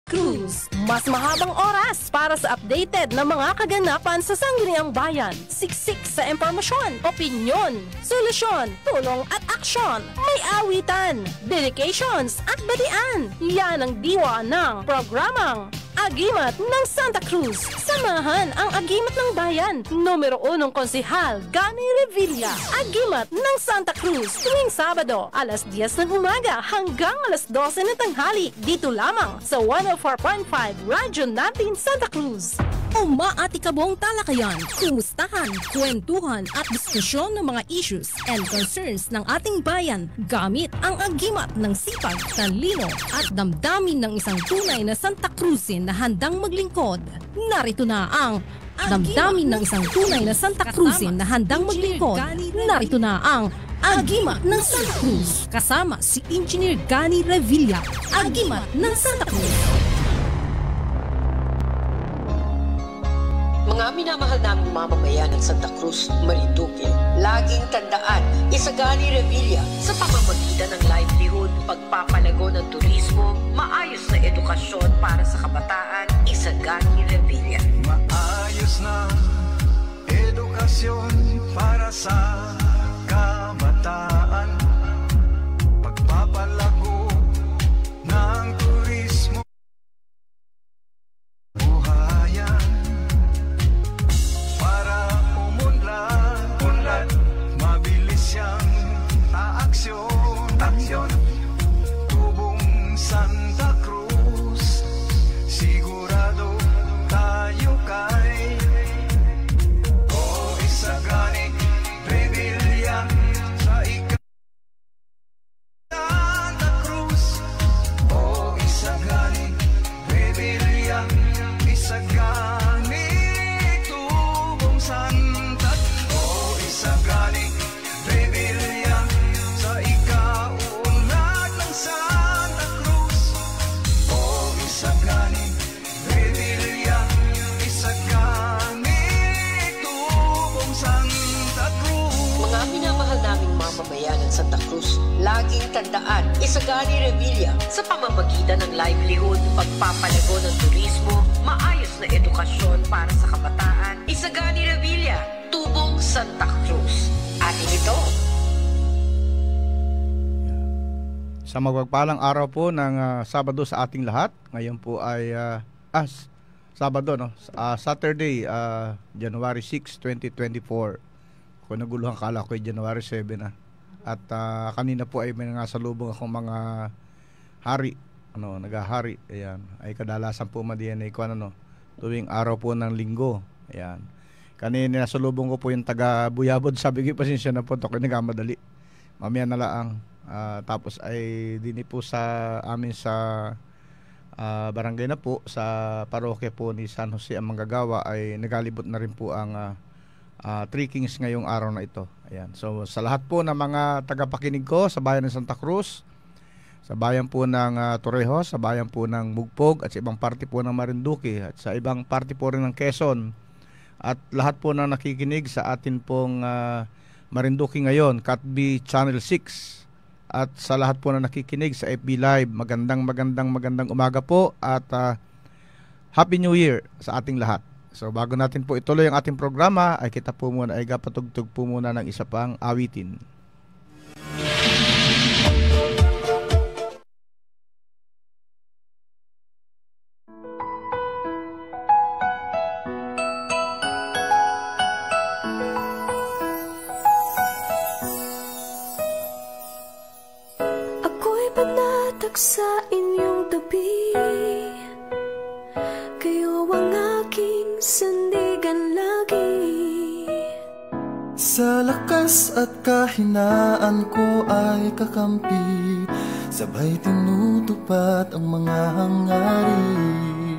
Cruz. Mas mahabang oras para sa updated na mga kaganapan sa sangguniang bayan. Siksik sa impormasyon, opinyon, solusyon, tulong at aksyon. May awitan, dedications at batian. Yan ang diwa ng programang Agimat ng Santa Cruz. Samahan ang Agimat ng Bayan, numero 1 konsehal, Gani Revilla. Agimat ng Santa Cruz, tuwing Sabado, alas 10 ng umaga hanggang alas 12 ng tanghali. Dito lamang sa 104.5 Radyo natin Santa Cruz. Umaatikabong talakayan, kumustahan, kwentuhan at diskusyon ng mga issues and concerns ng ating bayan gamit ang agimat ng sipag, talino at damdamin ng isang tunay na Santa Cruzin na handang maglingkod. Narito na ang damdamin ng isang tunay na Santa Cruzin na handang maglingkod. Narito na ang Agimat ng Santa Cruz kasama si Engineer Gani Revilla. Agimat ng Santa Cruz. Mga minamahal naming mamamayan ng Santa Cruz, Marinduque, laging tandaan, Isagani Revilla sa pamamagitan ng livelihood, pagpapalago ng turismo, maayos na edukasyon para sa kabataan, Isagani Revilla. Maayos na edukasyon para sa kabataan, pagpapalago ng turismo, buhayan para umunlad, mabilis siyang aksyon, tubong Santa Cruz, sigurado tayo kay Isagani Revilla sa Santa Cruz. Isagani Revilla, Isagani tubong Santa. Isagani Revilla sa ikaunlad ng Santa Cruz. Isagani Revilla, Isagani tubong Santa Cruz. Mga minamahal naming mamamayan ng Santa Cruz, laging tandaan, Isagani Revilla sa pamamagitan ng livelihood, pagpapalago ng turismo, maayos na edukasyon para sa kabataan, Isagani Revilla, tubong Santa Cruz. Atin ito. Sa magpagpalang araw po ng Sabado sa ating lahat. Ngayon po ay Sabado, no? Saturday, January 6, 2024. Kung naguluhan, kala ko ay January 7 na. At kanina po ay may nangasalubong akong mga hari, nagahari. Ayan, ay kadalasan po madiyan ko tuwing araw po ng linggo. Ayan. Kanina nasalubong ko po yung taga Buyabod. Sabi ko, pasensya na po, ito ko nagkamadali. Mamaya na laang. Tapos ay dini po sa amin sa barangay na po, sa parokya po ni San Jose ang manggagawa, ay nagalibot na rin po ang Three Kings ngayong araw na ito. Ayan. So sa lahat po ng mga tagapakinig ko sa bayan ng Santa Cruz, sa bayan po ng Torrejos, sa bayan po ng Mugpog, at sa ibang parte po ng Marinduque, at sa ibang parte po rin ng Quezon, at lahat po na nakikinig sa atin pong Marinduque ngayon, Katbi Channel 6, at sa lahat po na nakikinig sa FB Live, magandang umaga po, at Happy New Year sa ating lahat. So bago natin po ituloy ang ating programa, ay kita po muna ay gapatugtog po muna ng isa pang awitin. Ako'y panatag sa inyong tabi, kayo ang aking sandigan lagi. Sa lakas at kahinaan ko ay kakampi, sabay tinutupad ang mga hangarin.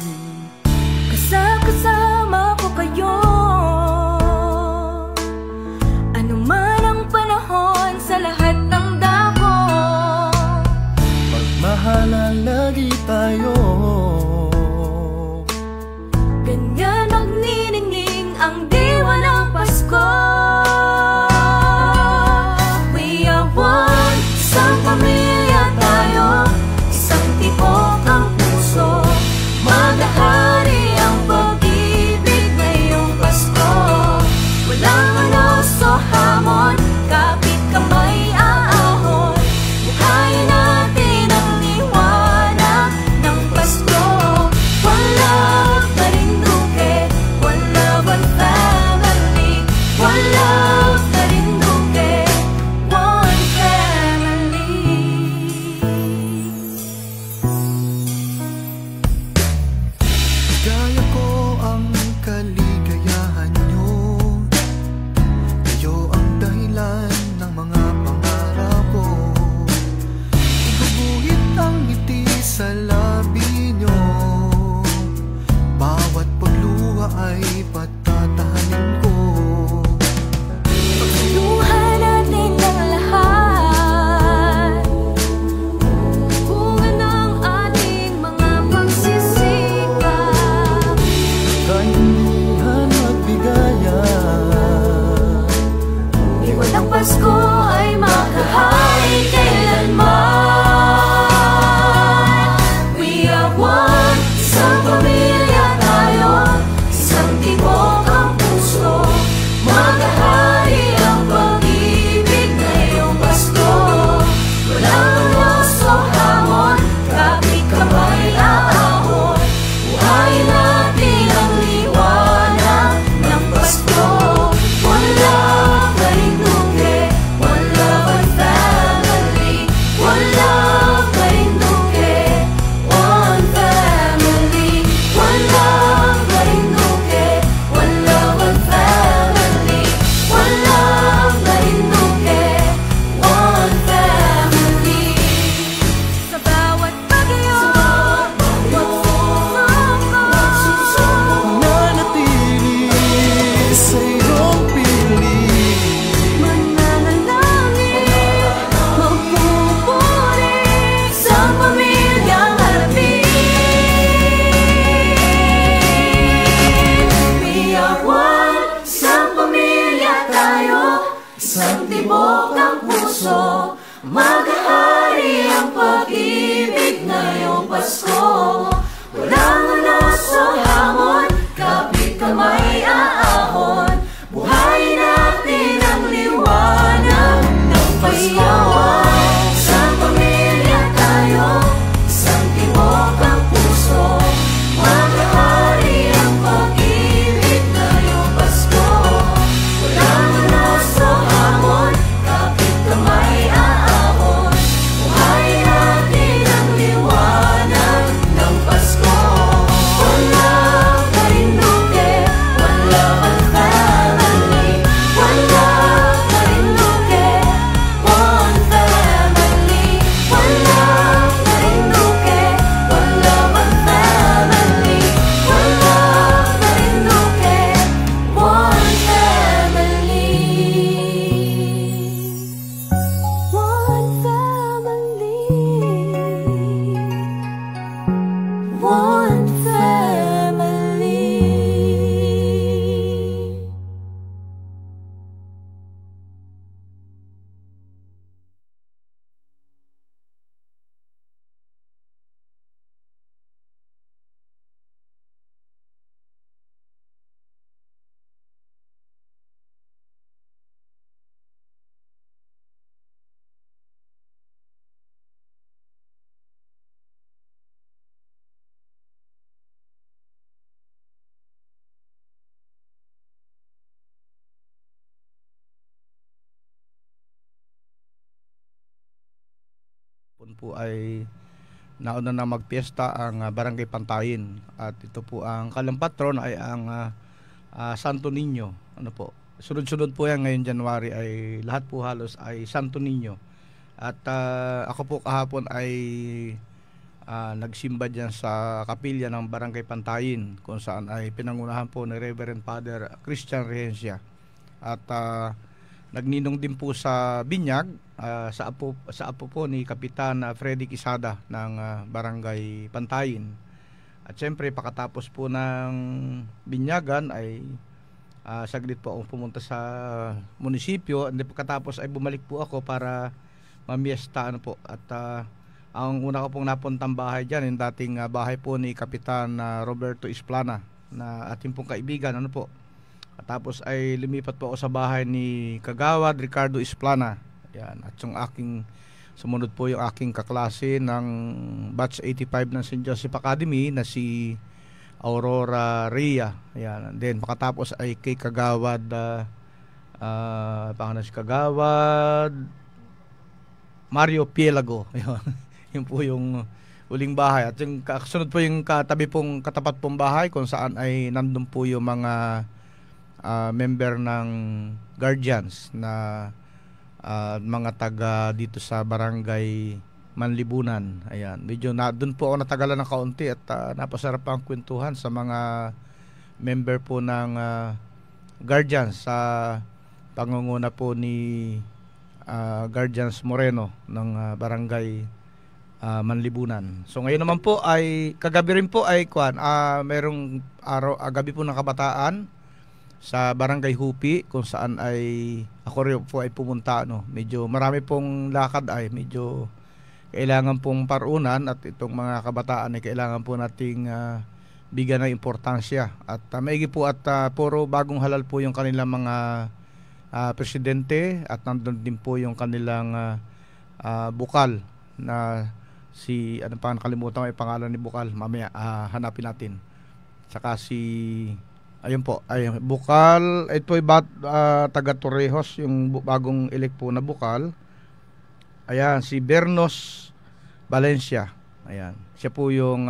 Kasama ko kayo, ano man ang panahon sa lahat ng dako. Magmahalan lagi tayo, ganyan magniningning ang diwa ng Pasko. We are one, isang pamilya tayo, isang tibok ang puso. Maghahari ang pag-ibig ngayong Pasko. Walang unos o hamon, kapit kamay aahon. Buhayin natin ang liwanag ng Pasko. Sa pamilya tayo, isang tibok ang puso. Maghahari ang pag-ibig ngayong Pasko. Walang unos o hamon, kapit kamay aahon. Buhayin natin ang liwanag ng Pasko. One love, Marinduque. One love and family. One love, Marinduque. One family. One love, Marinduque. One love and family. One love, Marinduque. One family. One family. One family. Po ay nauna na magpiesta ang Barangay Pantayin, at ito po ang kalampatron ay ang Santo Niño. Ano po? Sunod-sunod po yan ngayon January, ay lahat po halos ay Santo Niño. At ako po kahapon ay nagsimba diyan sa kapilya ng Barangay Pantayin, kung saan ay pinangunahan po ni Reverend Father Christian Rehencia. At nagninong din po sa binyag sa apo po ni Kapitan Freddy Quisada ng Barangay Pantayin. At siyempre pakatapos po ng binyagan ay saglit po akong pumunta sa munisipyo, and pagkatapos ay bumalik po ako para mamiesta po. At ang una ko pong napuntang bahay diyan, yung dating bahay po ni Kapitan Roberto Isplana, na ating pong kaibigan po. At tapos ay lumipat po ako sa bahay ni Kagawad Ricardo Isplana. Yan. At yung sumunod po yung aking kaklase ng batch 85 ng St. Joseph Academy na si Aurora Rhea. Yan. And then makatapos ay kay Kagawad pangalan si Kagawad Mario Pielago. Yun po yung uling bahay. At yung kasunod po yung katapat pong bahay, kung saan ay nandun po yung mga member ng guardians na mga taga dito sa Barangay Manlibunan. Ayan. Medyo doon po ako natagalan ng kaunti, at napasarap ang kwentuhan sa mga member po ng guardians sa pangunguna po ni Guardians Moreno ng Barangay Manlibunan. So ngayon naman po ay kagabi rin po ay merong gabi po ng kabataan sa Barangay Hupi, kung saan ay ako rin po ay pumunta. Medyo marami pong lakad, ay medyo kailangan pong parunan, at itong mga kabataan ay kailangan po nating bigyan ng importansya. At maigi po at puro bagong halal po yung kanilang mga presidente, at nandun din po yung kanilang bukal na si nakalimutan ko yung pangalan ni bukal, mamaya hanapin natin. Saka si ayun po, ay bukal, ito ay taga Torrejos, yung bagong elect po na bukal. Ayan, si Bernos Valencia. Ayan, siya po yung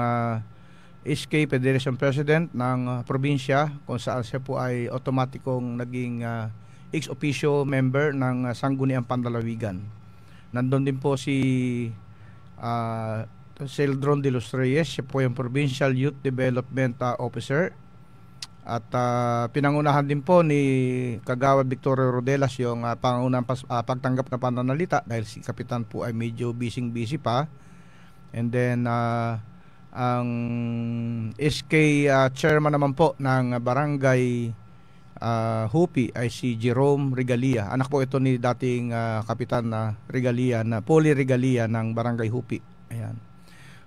SK Federation President ng probinsya, kung saan siya po ay otomatikong naging ex officio member ng Sangguniang Pandalawigan. Nandun din po si Seldron de los Reyes, siya po yung Provincial Youth Development Officer. At pinangunahan din po ni Kagawad Victorio Rodelas yung pangunang pagtanggap na pananalita, dahil si Kapitan po ay medyo busy pa. And then ang SK chairman naman po ng Barangay Hupi ay si Jerome Regalia. Anak po ito ni dating Kapitan Regalia, na Poli Regalia ng Barangay Hupi. Ayan.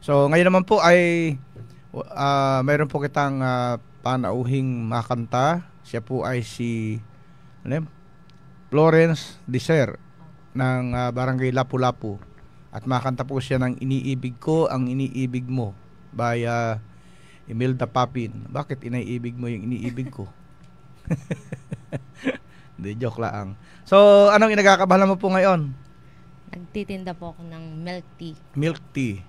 So ngayon naman po ay mayroon po kitang panauhing makanta. Siya po ay si Florence Diser ng Barangay Lapu-Lapu. At makanta po siya ng Iniibig Ko Ang Iniibig Mo by Imelda Papin. Bakit iniibig mo yung iniibig ko? Hindi, joke lang. So, anong inagkakabahala mo po ngayon? Nagtitinda po ako ng milk tea. Milk tea.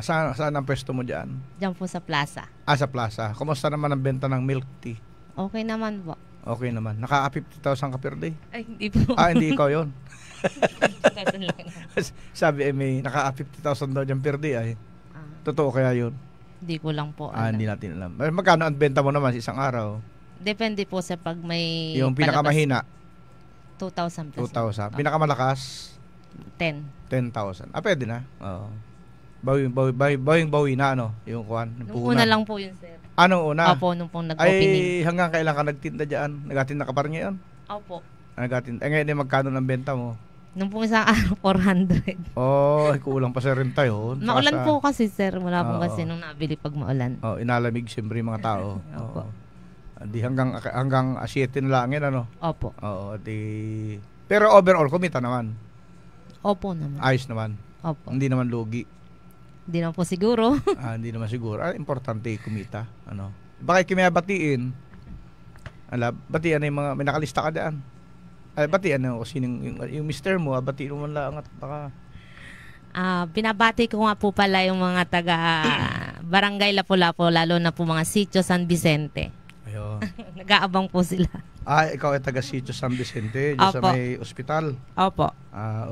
Saan ang pwesto mo dyan? Diyan po sa plaza. Sa plaza. Kumusta naman ang benta ng milk tea? Okay naman po. Okay naman. Naka-50,000 ka per day? Ay, hindi po. Hindi ikaw yun. 50,000 lang naman. Sabi may naka-50,000 daw dyan per day ay. Totoo kaya yun? Hindi ko lang po alam. Hindi natin alam. Magkano ang benta mo naman sa isang araw? Depende po sa pag may yung pinakamahina? 2,000 pesos. 2,000. Pinakamalakas? 10,000. Pwede na. Oo. Bawi na ano, yung kuwan. Nung una lang po yun, sir. Anong una? Opo, nung pong nag-opening. Ay, hanggang kailan ka nagtinda dyan? Nagatinda ka pa rin ngayon? Opo. Ngayon magkano ng benta mo? Nung pong isang araw, 400. Kulang pa sa renta yun. Maulan po kasi, sir. Wala po kasi nung nabili pag maulan. Inalamig siyempre yung mga tao. Opo. Di hanggang 7 na lang yun, ano? Opo. Pero overall, kumita naman. Opo naman. Ayos naman. Opo. Hindi naman lugi. Hindi naman po siguro. Hindi naman siguro. Importante kumita. Ano? Baka kimaya batiin. Batian na yung mga, may nakalista ka dyan. Batian na yung mister mo, batiin mo man lang at baka. Binabati ko nga po pala yung mga taga Barangay Lapu-Lapu, lalo na po mga Sitio San Vicente. Ayun. Nag-aabang po sila. Ikaw ay taga Sitio San Vicente, dyan sa may ospital. Opo.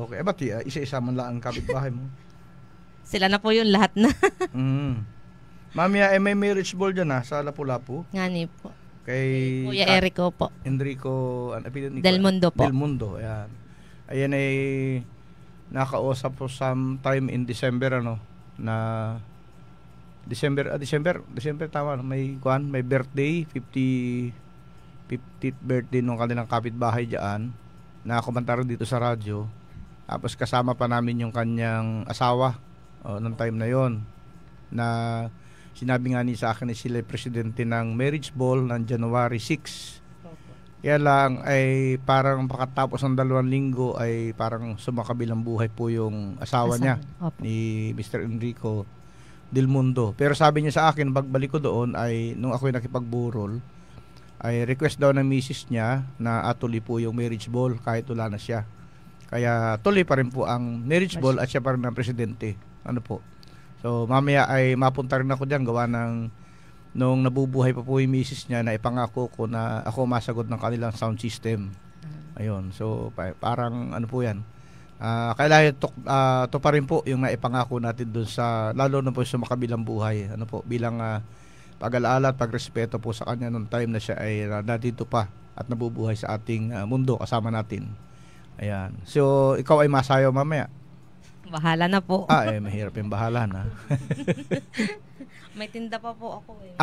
Okay. Bati, isa-isa man lang ang kapitbahay mo. Sila na po yung lahat na. Mamaya, may marriage ball dyan sa Lapu-Lapu. Ngani po. Kay Kuya Erico po. Enrico Del Mundo po. Del Mundo, ayan. Ayan ay nakausap po sometime in December, na December tama, may birthday, 50th birthday nung kanilang kapitbahay diyan, na komentaryo dito sa radyo. Tapos kasama pa namin yung kanyang asawa nung time na yon, na sinabi nga sa akin sila presidente ng marriage ball ng January 6. Kaya lang ay parang pakatapos ng 2 linggo ay parang sumakabilang buhay po yung asawa niya. Opo. Ni Mr. Enrico Del Mundo. Pero sabi niya sa akin, pagbalik ko doon ay nung ako'y nakipagburol, ay request daw ng misis niya na atuloy po yung marriage ball kahit wala na siya. Kaya tuloy pa rin po ang marriage ball at siya pa rin ang presidente. Ano po? So mamaya ay mapunta rin ako dyan gawa ng nung nabubuhay pa po yung misis niya na ipangako ko na ako masagot ng kanilang sound system. Ayun. So parang ano po yan. Kailangan to pa rin po yung naipangako natin dun sa lalo na po sa makabilang buhay. Ano po bilang pag-alaala at pagrespeto po sa kanya nung time na siya ay nandito pa at nabubuhay sa ating mundo kasama natin. Ayan. So ikaw ay masayaw mamaya. Bahala na po. Mahirap yung bahala na. May tinda pa po ako eh.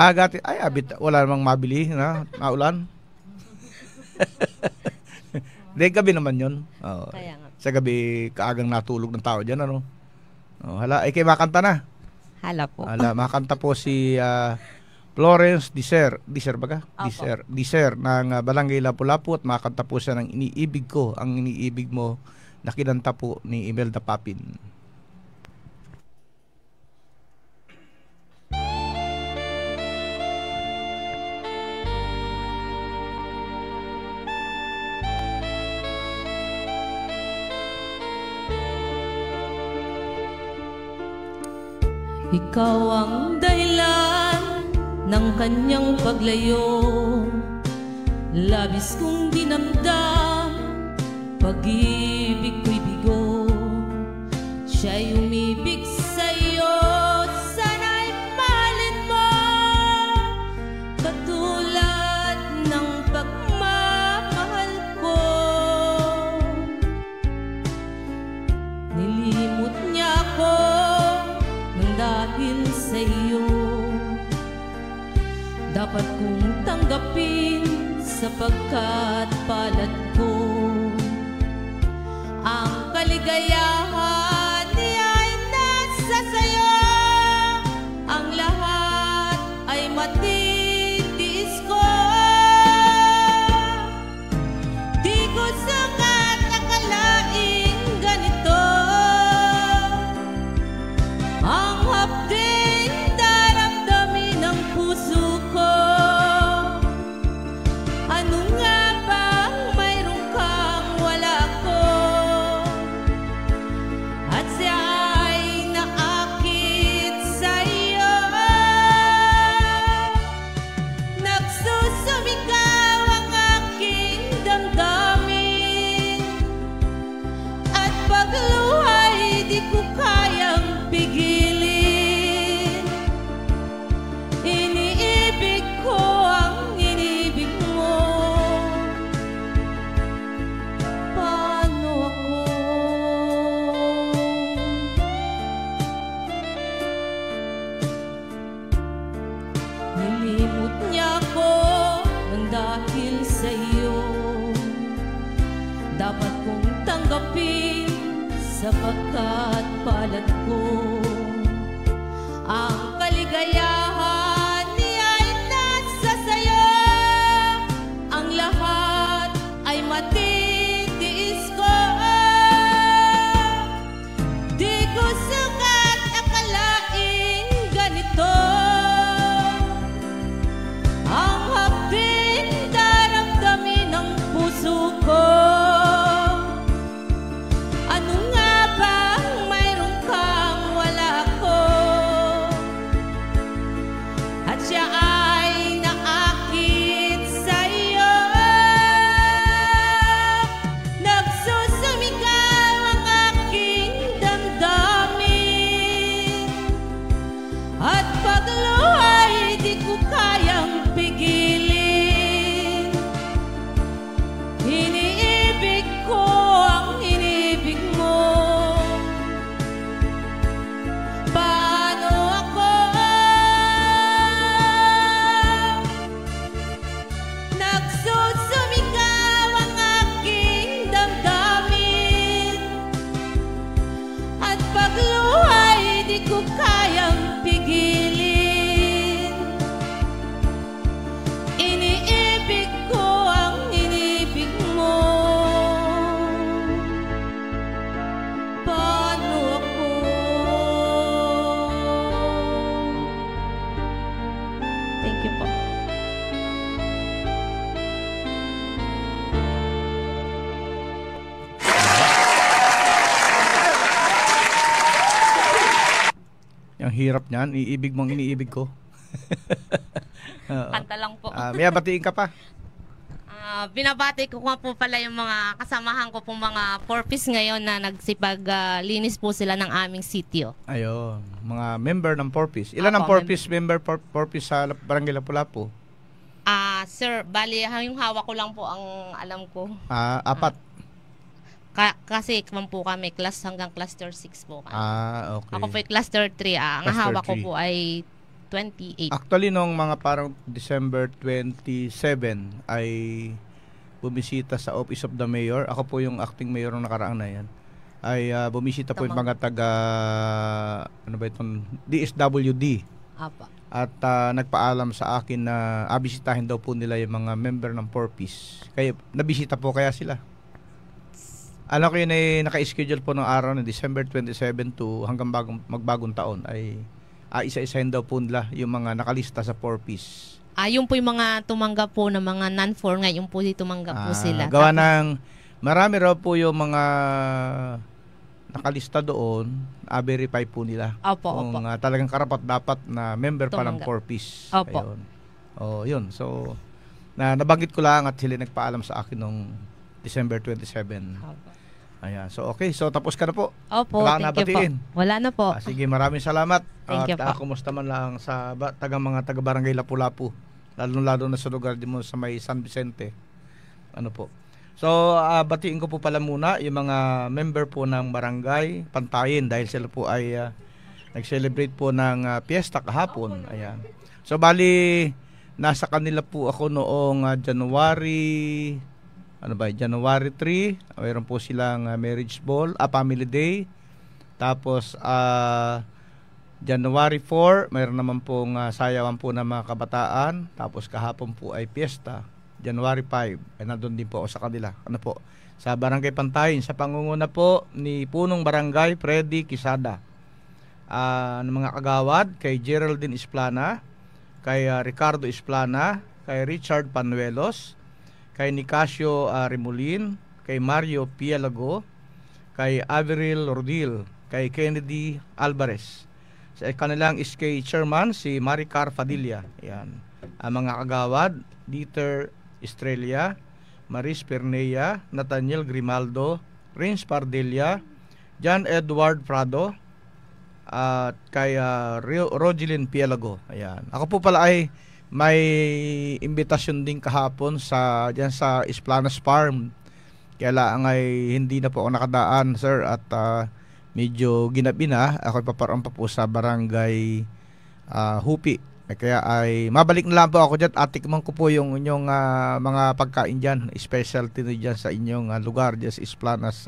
Wala namang mabili na maulan. Gabi naman yun. Kaya nga. Sa gabi, kaagang natulog ng tao dyan, ano? Hala, kayo makanta na. Hala po. Makanta po si Florence Diser. Diser ba ka? Diser ng Barangay Lapu-Lapu at makanta po siya ng Iniibig Ko Ang Iniibig Mo na kinanta po ni Imelda Papin. Ikaw ang dahilan ng kanyang paglayo, labis kong dinamdam, pag-ibig ko'y bigo. Siya'y umibig sa'yo, sana'y mahalin mo, katulad ng pagmamahal ko. Nilimot niya ako nang dahil sa'yo, dapat kong tanggapin sapagkat palad ko ang kaligayahan niya ay nasa sayo. Ang lahat ay matitiis ko. Di ko sakat akalaing ganito ang hapding daramdamin ng puso ko. Ano nga bang mayroon kang wala ko? At siya ay naakit sa'yo. Nagsusumikaw ang aking damdamin, at pagluhay di ko kayang pigilin. Iniibig ko ang inibig mo. Paano ako? Nilimot niya ako nang dahil sa iyo. Dapat kong tanggapin sapagkat palad ko ang kaligayahan niya ay nasa sayo. Ang lahat ay matitiis ko. Di ko sukat akalaing ganito ang hapding daramdamin ng puso ko. Ano nga bang mayroon kang wala ko? At siya ay naakit sa'yo. Nagsusumikaw ang aking damdamin, at pagluhay di ko kayang pigilin. Iniibig ko ang inibig mo. Paano ako? Nagsusumikaw ang aking damdamin, at pagluhay di ko kayang pigilin. Iniibig ko ang inibig mo. Paano ako? Thank you po. Yung hirap niyan, iibig mong iniibig ko. Oo. Kanta lang po. May batiin ka pa. Binabati ko nga po pala yung mga kasamahan ko pong mga porpis ngayon na nagsipag-linis po sila ng aming sitio. Ayun, mga member ng Porpis. Ilan ang Apo, Porpis member Porpis sa Barangay Lapu-Lapu? Sir, bali yung hawak ko lang po ang alam ko. Apat. Kasi man po kami hanggang cluster 6 po kami. Okay. Ako po ay cluster 3. Ang Cluster hawak ko 3. po ay 28. Actually, nung mga parang December 27 ay bumisita sa Office of the Mayor. Ako po yung acting mayor ng nakaraang na yan. Ay bumisita po yung mga taga ano ba itong DSWD. Apa. At nagpaalam sa akin na abisitahin daw po nila yung mga member ng Porpis. Kaya nabisita po kaya sila. Alam ko yun ay naka-schedule po ng araw ng December 27 to hanggang magbagong taon ay isa-isahin daw po nila yung mga nakalista sa Porpis. Yung po yung mga tumanggap po ng mga non-4 nga, yung po tumanggap po sila. Gawa ng marami raw po yung mga nakalista doon, verify po nila. Opo, kung opo. Talagang karapat dapat na member pa ng Tumanggap. Porpis. Opo. Ayun. Yun. So, nabanggit ko lang at sila nagpaalam sa akin nung December 27. Opo. Ayan. So, okay. So, tapos ka na po. Opo, Wala na thank you po. batiin. Wala na po. Sige, maraming salamat. Thank you At po. kumusta man lang sa mga taga-barangay Lapu-Lapu. Lalo na sa lugar din mo sa may San Vicente. Ano po. So, batiin ko po pala muna yung mga member po ng barangay Pantayin dahil sila po ay nag-celebrate po ng piyesta kahapon. Ayan. So, bali, nasa kanila po ako noong January 3. Mayroon po silang marriage ball, family day. Tapos January 4, mayroon naman pong sayawan po ng mga kabataan. Tapos kahapon po ay piyesta. January 5, ay nandun din po ako sa kanila. Sa Barangay Pantayin, sa pangunguna po ni Punong Barangay Freddy Quisada. Ng mga kagawad, kay Geraldine Isplana, kay Ricardo Isplana, kay Richard Panuelos, kay Nicasio Remulin, kay Mario Pialago, kay Averil Rodil, kay Kennedy Alvarez. Sa kanilang SK chairman si Maricar Fadilla. Yan. Ang mga kagawad, Dieter Estrella, Maris Pernea, Nathaniel Grimaldo, Prince Pardilla, John Edward Prado, at kay Rogelyn Pialago. Ayan. Ako po pala ay may imbitasyon din kahapon diyan sa Esplanas Farm. Kaya lang ay hindi na po ako nakadaan, sir, at medyo ginabi na. Ako paparaan pa po sa Barangay Hupi. Kaya ay mabalik na lang po ako dyan at tikman ko po yung inyong mga pagkain dyan, specialty na dyan sa inyong lugar, dyan sa Esplanas,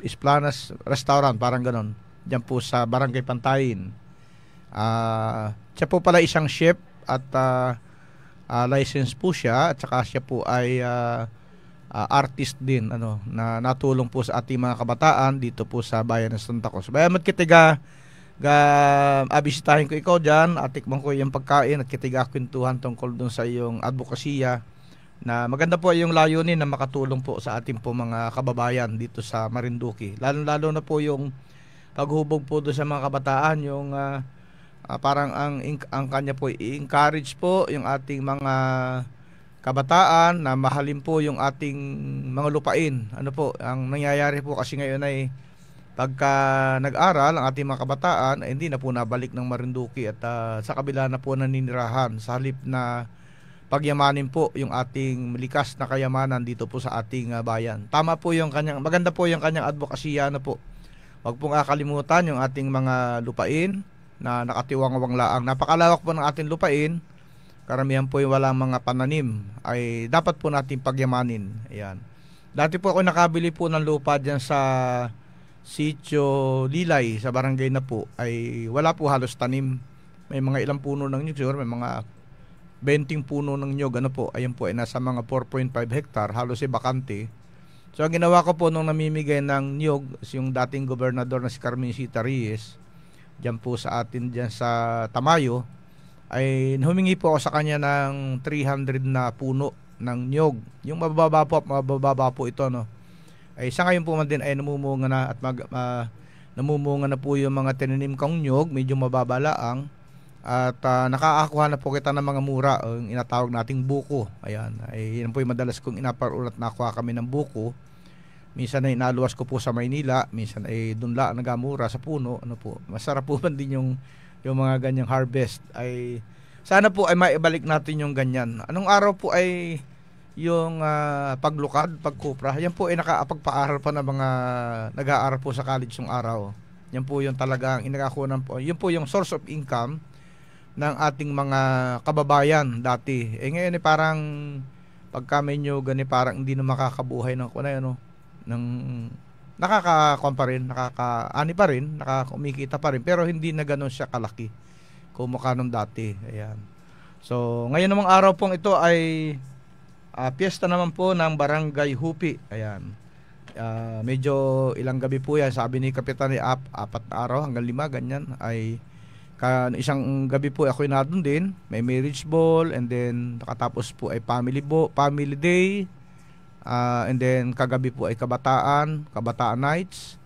Esplanas Restaurant, parang ganon. Diyan po sa Barangay Pantayin. Siya po pala isang chef at license po siya, at saka siya po ay artist din, na natulong po sa ating mga kabataan dito po sa bayan ng Santa Cruz. Bayamat kitiga abisitahin ko ikaw dyan at tikman ko yung pagkain at kitiga kwentuhan tungkol dun sa iyong advokasya, na maganda po yung layunin na makatulong po sa ating po mga kababayan dito sa Marinduque. Lalo na po yung paghubog po doon sa mga kabataan, yung parang ang kanya po i-encourage po yung ating mga kabataan na mahalin po yung ating mga lupain. Ang nangyayari po kasi ngayon ay pagka nag-aral ang ating mga kabataan ay hindi na po nabalik ng Marinduque at sa kabila na po naninirahan sa halip na pagyamanin po yung ating likas na kayamanan dito po sa ating bayan. Tama po yung maganda po yung kanyang advokasya po. Huwag pong kakalimutan yung ating mga lupain na nakatiwang-wang laang. Napakalawak po ng ating lupain. Karamihan po yung walang mga pananim ay dapat po natin pagyamanin. Ayan. Dati po ako nakabili po ng lupa dyan sa Sitio Lilay sa barangay na po ay wala po halos tanim. May mga ilang puno ng nyug, siguro may mga 20 puno ng nyug. Ayun po ay nasa mga 4.5 hektar, halos ay bakante. So ang ginawa ko po nung namimigay ng niyog, yung dating gobernador na si Carmencita Reyes, dyan po sa atin dyan sa Tamayo, ay humingi po ako sa kanya ng 300 na puno ng niyog. Yung mabababa po ito, ay sa ngayon po man din ay namumunga na at namumunga na po yung mga tinanim kong niyog, medyo mababalaang. At nakakakuha na po kita ng mga mura, ang inatawag nating buko. Ayan, ay yan po yung madalas kong inaparulat, nakuha kami ng buko. Minsan ay inaluwas ko po sa Maynila, minsan ay doon lang nagamura sa puno. Masarap po man din yung mga ganyang harvest. Ay sana po ay maibalik natin yung ganyan. Anong araw po ay yung paglukad, pagkupra. Yan po ay nakapagpaaral pa ng mga nag-aaral po sa college yung araw. Yan po yung talagang inakakunan po. Yun po yung source of income ng ating mga kababayan dati. Ngayon parang pagka medyo gani parang hindi na makakabuhay ng ng nakakakuan pa rin, nakakaani pa rin, nakakumikita pa rin, pero hindi na ganoon siya kalaki kung mukha nung dati. Ayan. So ngayon namang araw pong ito ay piyesta naman po ng Barangay Hupi. Ayan. Medyo ilang gabi po yan, sabi ni Kapitan, 4 na araw hanggang 5 ganyan, ay isang gabi po ako inadun din, may marriage ball, and then nakatapos po ay family day, and then kagabi po ay kabataan nights,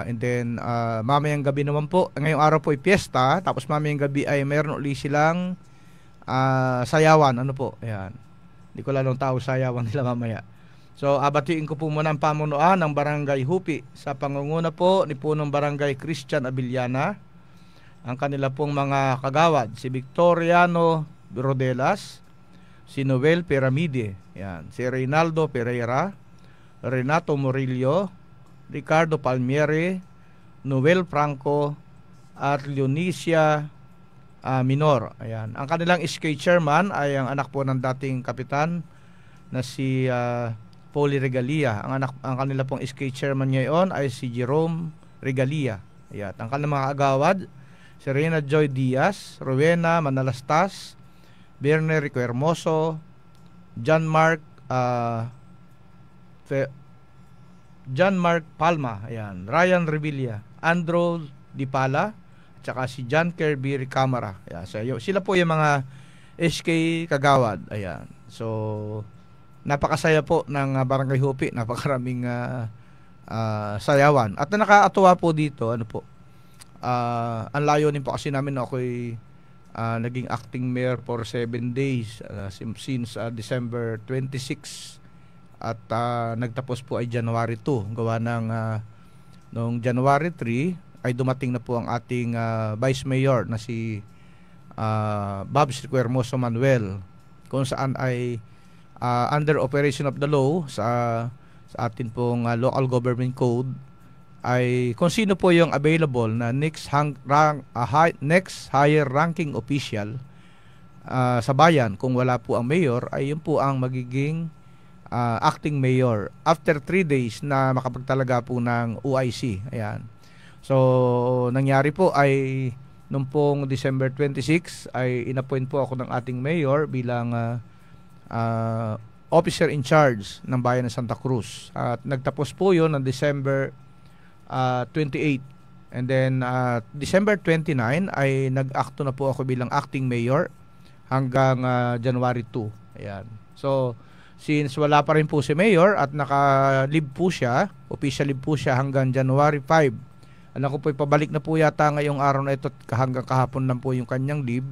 and then mamayang gabi naman po, ngayong araw po ay piyesta, tapos mamayang gabi ay mayroon ulit silang sayawan, ayan, hindi ko lalong tao sayawan nila mamaya. So abatiin ko po muna ang pamunuan ng Barangay Hupi sa pangunguna po ni Punong Barangay Christian Abiliana, ang kanila pong mga kagawad, si Victoriano Rodelas, si Noel Piramide, yan, si Reynaldo Pereira, Renato Murillo, Ricardo Palmieri, Noel Franco, at Leonicia Minor. Ayan. Ang kanilang SK chairman ay ang anak po ng dating kapitan na si Polly Regalia. Ang kanila pong SK chairman ngayon ay si Jerome Regalia. Ayan. Ang kanilang mga agawad, si Reyna Joy Diaz, Rowena Manalastas, Berner Rico Hermoso, John Mark Palma, ayan, Ryan Revilla, Andrew Dipala, at saka si John Kirby Ricamara. Ayan, so, sila po yung mga SK kagawad. Ayan. So, napakasaya po ng Barangay Hupi, napakaraming sayawan. At nakakatuwa po dito, ano po, ang layunin po kasi namin na ako'y naging acting mayor for 7 days since December 26 at nagtapos po ay January 2. Gawa ng noong January 3 ay dumating na po ang ating Vice Mayor na si Babs Rico Hermoso Manuel, kung saan ay under operation of the law sa atin pong local government code ay kung sino po yung available na next higher ranking official sa bayan. Kung wala po ang mayor ay yun po ang magiging acting mayor after 3 days na makapagtalaga po ng OIC. Ayan. So nangyari po ay nung pong December 26 ay inappoint po ako ng ating mayor bilang officer in charge ng bayan ng Santa Cruz. At nagtapos po yun ng December 28. And then December 29 ay nag-acto na po ako bilang acting mayor hanggang January 2. Ayan. So since wala pa rin po si mayor at naka-leave po siya, official leave po siya hanggang January 5. Alam ko po ipabalik na po yata ngayong araw na ito, hanggang kahapon lang po yung kanyang leave.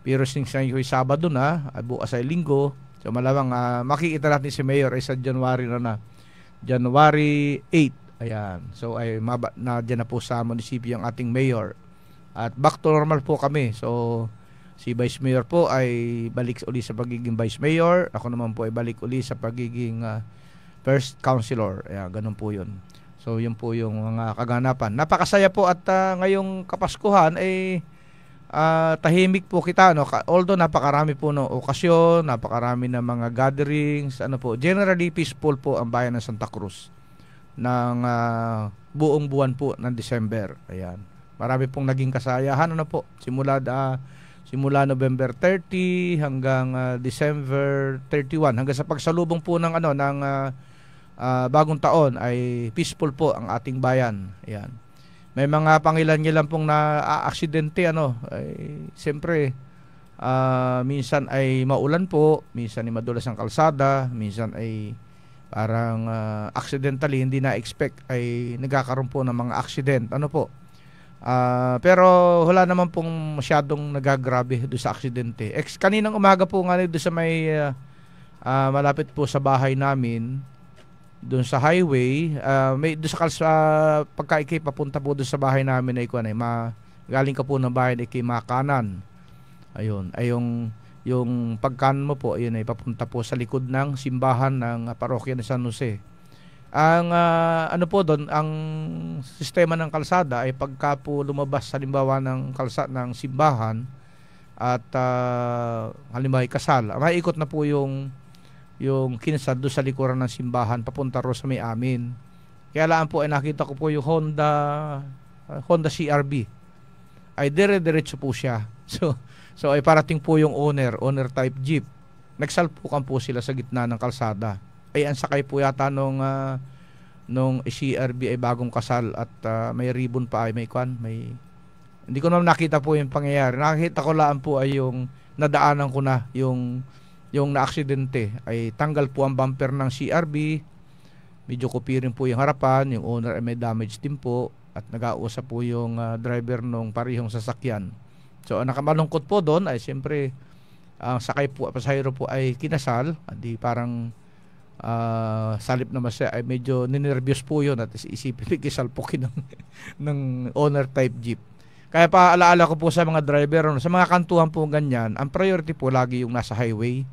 Pero since yung Sabado na, bukas ay Linggo, so malamang makikita natin si mayor ay sa January na. January 8. Ayan. So ay dyan na po sa munisipyo ang ating mayor. At back to normal po kami. So si Vice Mayor po ay balik uli sa pagiging Vice Mayor. Ako naman po ay balik uli sa pagiging First Councilor. Ayan, ganun po yun. So yun po yung mga kaganapan. Napakasaya po at ngayong Kapaskuhan ay tahimik po kita, no? Although napakarami po ng okasyon, napakarami ng mga gatherings, ano po, generally peaceful po ang bayan ng Santa Cruz ng buong buwan po ng December. Ayan. Marami pong naging kasayahan, ano po, simula November 30 hanggang December 31, hanggang sa pagsalubong po ng bagong taon ay peaceful po ang ating bayan. Ayan. May mga pangilan-ngilan pong na-aksidente, ay siyempre minsan ay maulan po, minsan ay madulas ang kalsada, minsan ay parang accidentally hindi na-expect ay nagkakaroon po ng mga accident, pero wala naman pong masyadong nagagrabe doon sa aksidente. Kaninang umaga po nga doon sa may malapit po sa bahay namin, doon sa highway, may doon sa pagka ikay papunta po doon sa bahay namin ay galing ka po ng bahay ay kay makanan. Ayun, ay yung pagkanan mo po, ayun ay papunta po sa likod ng simbahan ng parokya ng San Jose. Ang po doon, ang sistema ng kalsada ay pagka po lumabas halimbawa ng ng simbahan at halimbawa kasal, maiikot na po yung kinasal doon sa likuran ng simbahan papunta ro sa may amin. Kaya laan po ay nakita ko po yung Honda CRV ay dire-diretso po siya. So ay parating po yung owner type jeep. Nagsalpukan po sila sa gitna ng kalsada. Ay ang sakay po yata nung CRV ay bagong kasal at may ribbon pa ay may hindi ko naman nakita po yung pangyayari. Nakita ko lang po ay yung nadaanan ko na yung na-aksidente ay tanggal po ang bumper ng CRV, medyo kupirin po yung harapan, yung owner ay may damage din po at nag-ausap po yung driver nung parehong sasakyan. So ang nakamalungkot po doon ay siyempre ang sakay po, pasahero po ay kinasal, di parang salip naman siya ay medyo ninervyos po yun at isipin kisalpukin ng owner type jeep. Kaya paalaala ko po sa mga driver, sa mga kantuhan po ganyan, ang priority po lagi yung nasa highway.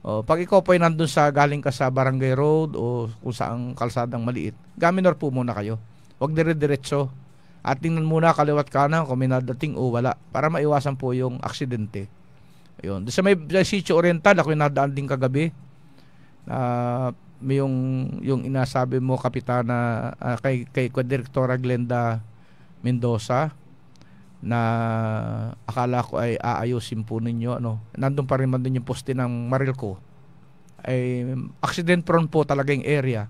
Pag ikaw po ay nandun galing ka sa barangay road o kung saang kalsadang maliit, gaminor po muna kayo. Huwag dire-diretso. At tingnan muna kaliwat kanan kung may nadating o wala para maiwasan po yung aksidente. Ayun. Sa may Sitio Oriental, ako yung nadaan din kagabi. May yung inasabi mo, Kapitana, kay Direktora Glenda Mendoza, na akala ko ay aayusin po ninyo. Nandun pa rin man din yung poste ng Marilco. Ay accident prone po talaga yung area.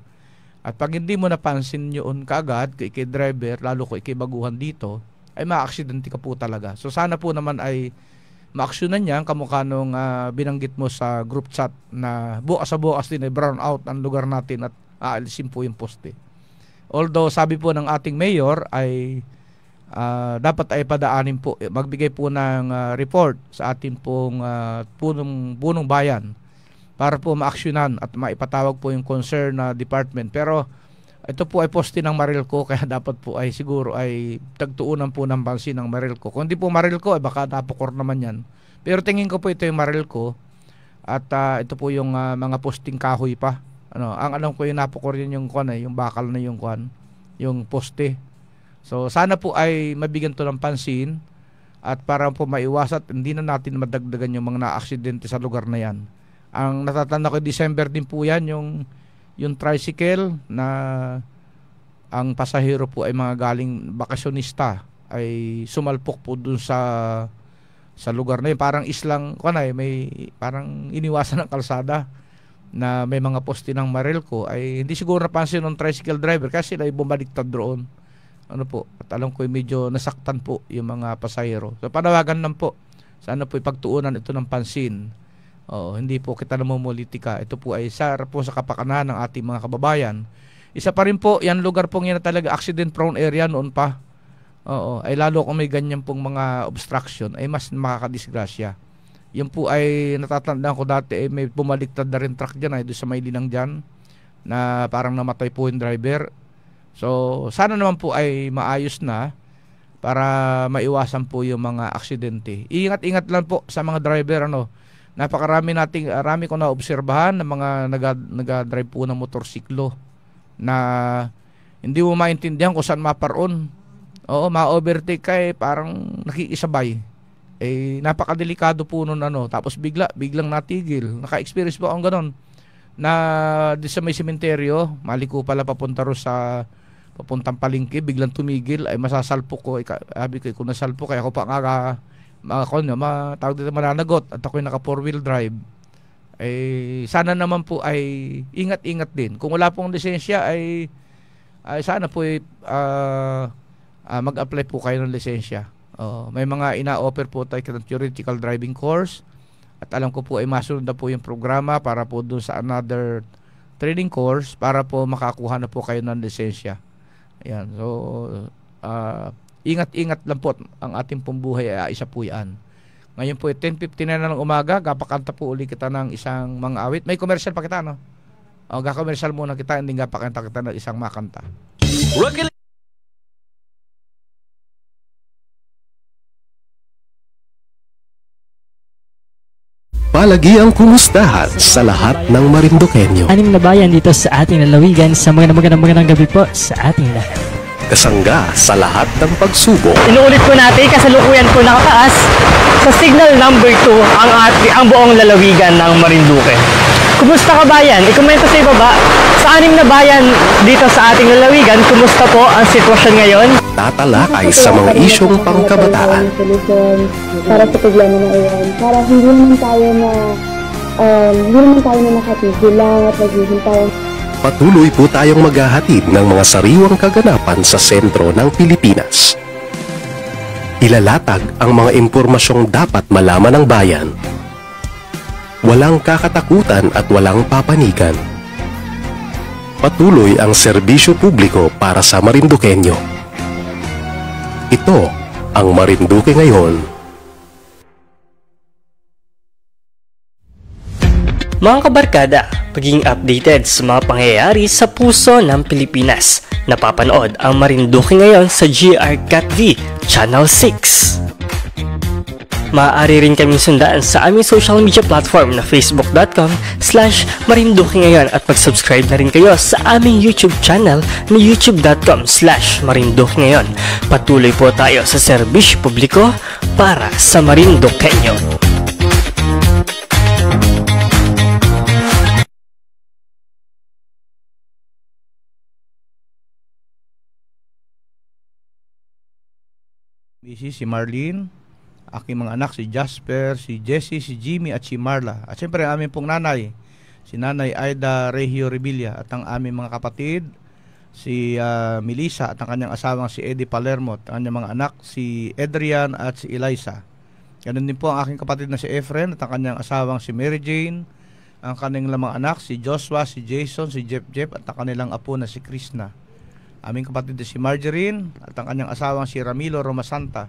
At pag hindi mo napansin yun kaagad, kay driver, lalo ko baguhan dito, ay ma-aksidente ka po talaga. So sana po naman ay ma-aksyonan niya kamukha nung binanggit mo sa group chat na bukas din ay brown out ang lugar natin at aalisin po yung poste. Although sabi po ng ating mayor ay dapat ay padaanin po, magbigay po ng report sa ating pong punong bayan para po ma-aksyonan at maipatawag po yung concern na department. Pero ito po ay poste ng Marilco, kaya dapat po ay siguro ay tagtuunan po ng pansin ng Marilco. Kung di po Marilco, ay baka napukor naman yan. Pero tingin ko po ito yung Marilco at ito po yung mga posting kahoy pa. Ang alam ko yung napukor yun yung yung bakal na yung yung poste. So sana po ay mabigyan to ng pansin at para po maiwasan at hindi na natin madagdagan yung mga na-aksidente sa lugar na yan. Ang natatanda ko December din po yan yung tricycle na ang pasahero po ay mga galing bakasyonista ay sumalpok po dun sa lugar na yun. Parang islang may parang iniwasan ng kalsada na may mga poste ng Marilco ay hindi siguro napansin ng tricycle driver kasi sila ay bumaliktad doon. At alam ko medyo nasaktan po yung mga pasahero. So panawagan lang po. Sana po ipagtuunan ito ng pansin. Hindi po kita namumulitika. Ito po ay sa kapakanan ng ating mga kababayan. Isa pa rin po, yan lugar pong yan na talaga accident prone area noon pa. Ay lalo kung may ganyan pong mga obstruction ay mas makakadisgrasya. Yan po ay natatandaan ko dati ay may bumaliktad na rin truck dyan ay doon sa may linang dyan na parang namatay po yung driver. So sana naman po ay maayos na para maiwasan po yung mga aksidente. Ingat-ingat lang po sa mga driver. Marami ko na obserbahan ng mga nag-drive po ng motorsiklo na hindi mo maintindihan kung saan maparoon. Ma-overtake ka parang nakikisabay. Napakadelikado po nun tapos biglang natigil. Naka-experience po akong ganon na di sa may sementeryo, maliko pala papunta ro sa papuntang palengke, biglang tumigil ay masasalpok ko. Sabi ko kung nasalpok kaya ako pa tawag dito mananagot at ako'y naka 4-wheel drive. Sana naman po ay ingat-ingat din. Kung wala pong lisensya ay sana po mag-apply po kayo ng lisensya. May mga ina-offer po tayo ng theoretical driving course at alam ko po ay masunod na po yung programa para po doon sa another training course para po makakuha na po kayo ng lisensya. Ayan. So ingat-ingat lang po ang ating pong buhay ay isa po yan. Ngayon po 10:59 na ng umaga, gapakanta po uli kita ng isang mga awit. May commercial pa kita gaka-commercial muna kita, hindi gapakanta kita ng isang makanta. Palagiang kumustahan sa lahat ng Marinduqueño. Anim na bayan dito sa ating lalawigan sa magandang gabi po sa ating lahat. Kasangga sa lahat ng pagsubok. Inuulit po natin, kasalukuyan po nakataas sa signal number 2 ang buong lalawigan ng Marinduque. Kumusta ka bayan? I-komento sa ibaba. Sa anim na bayan dito sa ating lalawigan, kumusta po ang sitwasyon ngayon? Tatalakay sa mga isyong pangkabataan. Para sa problema na iyon. Para hindi naman tayo na nakatigil lang at naghihintay. Patuloy po tayong maghahatid ng mga sariwang kaganapan sa sentro ng Pilipinas. Ilalatag ang mga impormasyong dapat malaman ng bayan. Walang kakatakutan at walang papanigan. Patuloy ang serbisyo publiko para sa Marinduqueño. Ito ang Marinduque ngayon. Mga kabarkada, pagiging updated sa mga pangyayari sa puso ng Pilipinas. Napapanood ang Marinduque ngayon sa GR Cat V Channel 6. Maaari rin kaming sundaan sa aming social media platform na facebook.com/Marinduque ngayon at mag-subscribe na rin kayo sa aming YouTube channel na youtube.com/Marinduque ngayon. Patuloy po tayo sa serbisyo publiko para sa Marinduqueño. Si Marlene, aking mga anak, si Jasper, si Jessie, si Jimmy at si Marla. At siyempre ang aming pong nanay, si Nanay Aida Regio Revilla, at ang aming mga kapatid, si Melissa at ang kanyang asawang si Eddie Palermo, at ang kanyang mga anak, si Adrian at si Eliza. Ganun din po ang aking kapatid na si Efren at ang kanyang asawang si Mary Jane, ang kanilang mga anak, si Joshua, si Jason, si Jeff at ang kanilang apo na si Krishna. Aming kapatid na si Margarine at ang kanyang asawang si Ramilo Romasanta,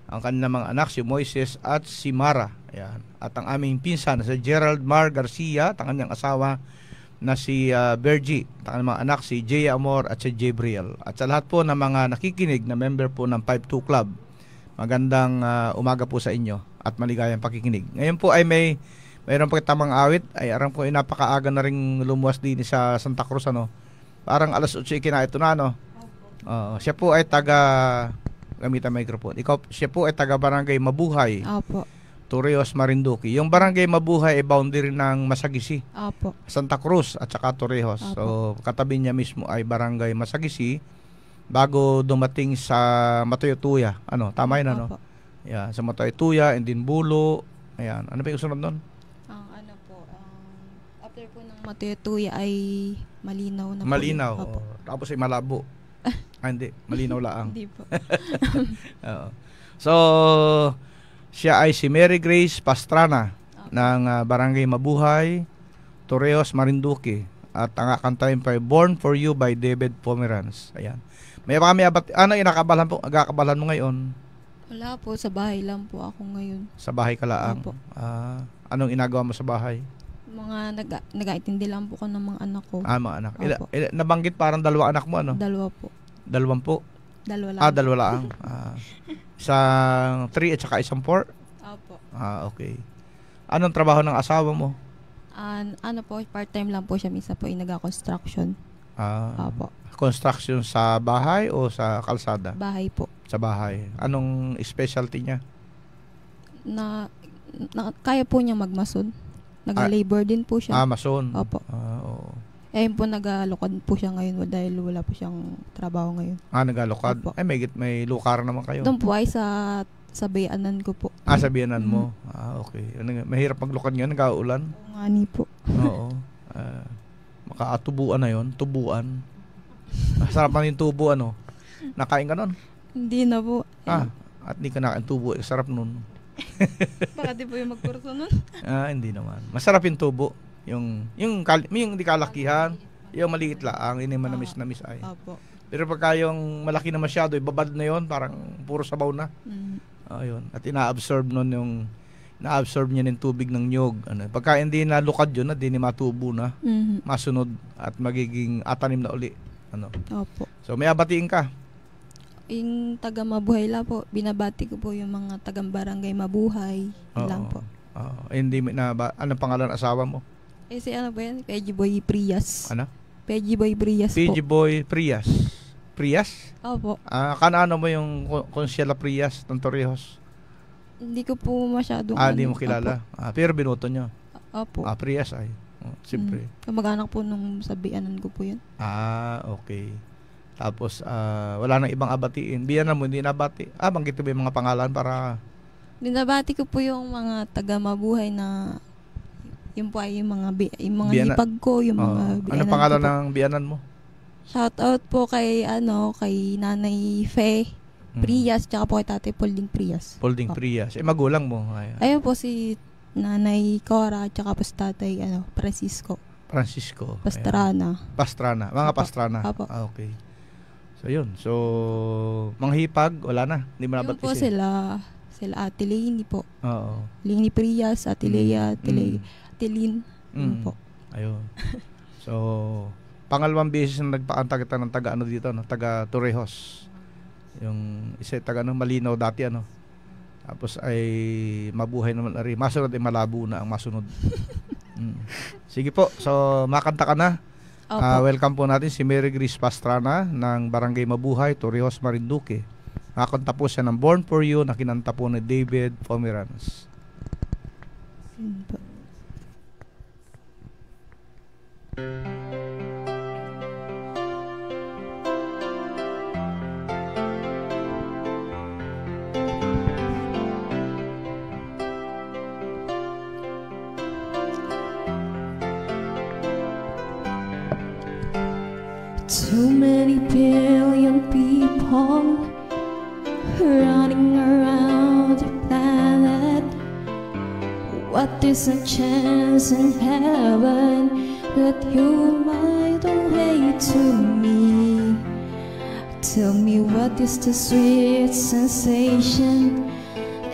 ang kanilang mga anak si Moises at si Mara. Ayan. At ang aming pinsan na si Gerald Mar Garcia at ang kanyang asawa na si Bergie, at ang mga anak si Jay Amor at si Gabriel. At sa lahat po ng mga nakikinig na member po ng 5-2 Club, magandang umaga po sa inyo at maligayang pakikinig. Ngayon po ay mayroon po tamang awit, ay aram po ay napakaaga na rin lumuwas din sa Santa Cruz, ano. Parang alas 8 ito na, no? Siya po ay gamit ang microphone. Siya po ay taga Barangay Mabuhay. Opo. Torreos, Marinduque. Yung Barangay Mabuhay ay boundary ng Masagisi. Opo. Santa Cruz at saka Torreos. Opo. So, katabi niya mismo ay Barangay Masagisi bago dumating sa Matoyotuya. Ano, tama yun, ano? Opo. Yeah, sa Matoyotuya and then Bulo. Ayan. Ano ba yung sunod nun? After po ng Matoyotuya ay malinaw na po. Malinaw. Tapos ay malabo. Hindi, malinaw laang. Hindi po. So, siya ay si Mary Grace Pastrana ng Barangay Mabuhay, Torreos, Marinduque. At ang kantahin pa ay Born for You by David Pomeranz. Ayan. May kami agakabalan mo ngayon? Wala po, sa bahay lang po ako ngayon. Sa bahay ka laang? Anong inagawa mo sa bahay? Nag-aintindi lang po ko ng mga anak ko. Mga anak. Nabanggit parang 2 anak mo, ano? 2 po. 2 po? 2 lang. 2 lang. Isang 3 at saka isang 4? Opo. Okay. Anong trabaho ng asawa mo? Part-time lang po siya. Misa po ay nag-construction. Opo. Construction sa bahay o sa kalsada? Bahay po. Sa bahay. Anong specialty niya? Kaya po niya magmason. Nag-labor din po siya. Mason. Opo. Oo. Po nag-alokad po siya ngayon dahil wala po siyang trabaho ngayon. Nag-alokad? Opo. May lukar naman kayo. Doon po ay sa bayanan ko po. Sa bayanan mo? Okay. Mahirap maglukad ngayon, nag-aulan? Ngani po. Oo. Makaatubuan na yon, tubuan. Sarap na yung tubo, ano? Nakain ka nun? Hindi na po. At di ka nakain tubo, sarap nun. Baka di po yung magkurso nun? Hindi naman. Masarap yung tubo. Yung di kalakihan, yung maliit lang, hindi man namis ay. Opo. Pero pagka yung malaki na masyado, babad na yon, parang puro sabaw na. Ayun. At ina-absorb nun na-absorb niya ng tubig ng nyog. Pagka hindi na lukad yun, hindi ni matubo na, masunod at magiging atanim na uli. Opo. So may abatiin ka? Yung taga Mabuhay lang po, binabati ko po yung mga tagang Barangay Mabuhay lang po. Anong pangalan ng asawa mo? Si ano ba yan? Peggy Boy Prias. Ano? Peggy Boy Prias po. Peggy Boy Prias. Prias? Opo. Ano mo yung Consuela Prias ng Torrijos? Hindi ko po masyadong hindi mo kilala. Pero binuto nyo? Opo. Prias ay. Siyempre. Kamag-anak po nung sabianan ko po yun. Okay. Tapos, wala nang ibang abatiin. Biyanan mo, hindi nabati. Banggit mo yung mga pangalan para... Binabati ko po yung mga taga Mabuhay na... Yung po ay yung mga hipag ko, yung mga biyanan. Anong pangalan ng biyanan mo? Shout out po kay Nanay Fe Prias, tsaka po kay Tatay Polding Prias. Polding Prias. Magulang mo? Ayun po si Nanay Cora, tsaka po si Tatay Francisco. Pastrana. Mga Pastrana. Apo. Okay. So yun. So mga hipag, wala na. Hindi mo nabatis. Yun po sila Ate Leni po. Oo. Leni Prias, Ate Lea, Ate Lynn. Po. Ayun. So pangalawang beses na nagpaanta kita ng taga dito, taga Torrijos. Yung isa taga Malinaw dati, Tapos ay mabuhay naman rin. Masunod ay malabo na ang masunod. Sige po. So, makanta ka na. Welcome po natin si Mary Grace Pastrana ng Barangay Mabuhay, Torrijos, Marinduque. Nakakanta po siya ng Born For You na kinanta po ni David Pomeranz. Too many billion people running around the planet. What is a chance in heaven that you might away to me? Tell me, what is the sweet sensation?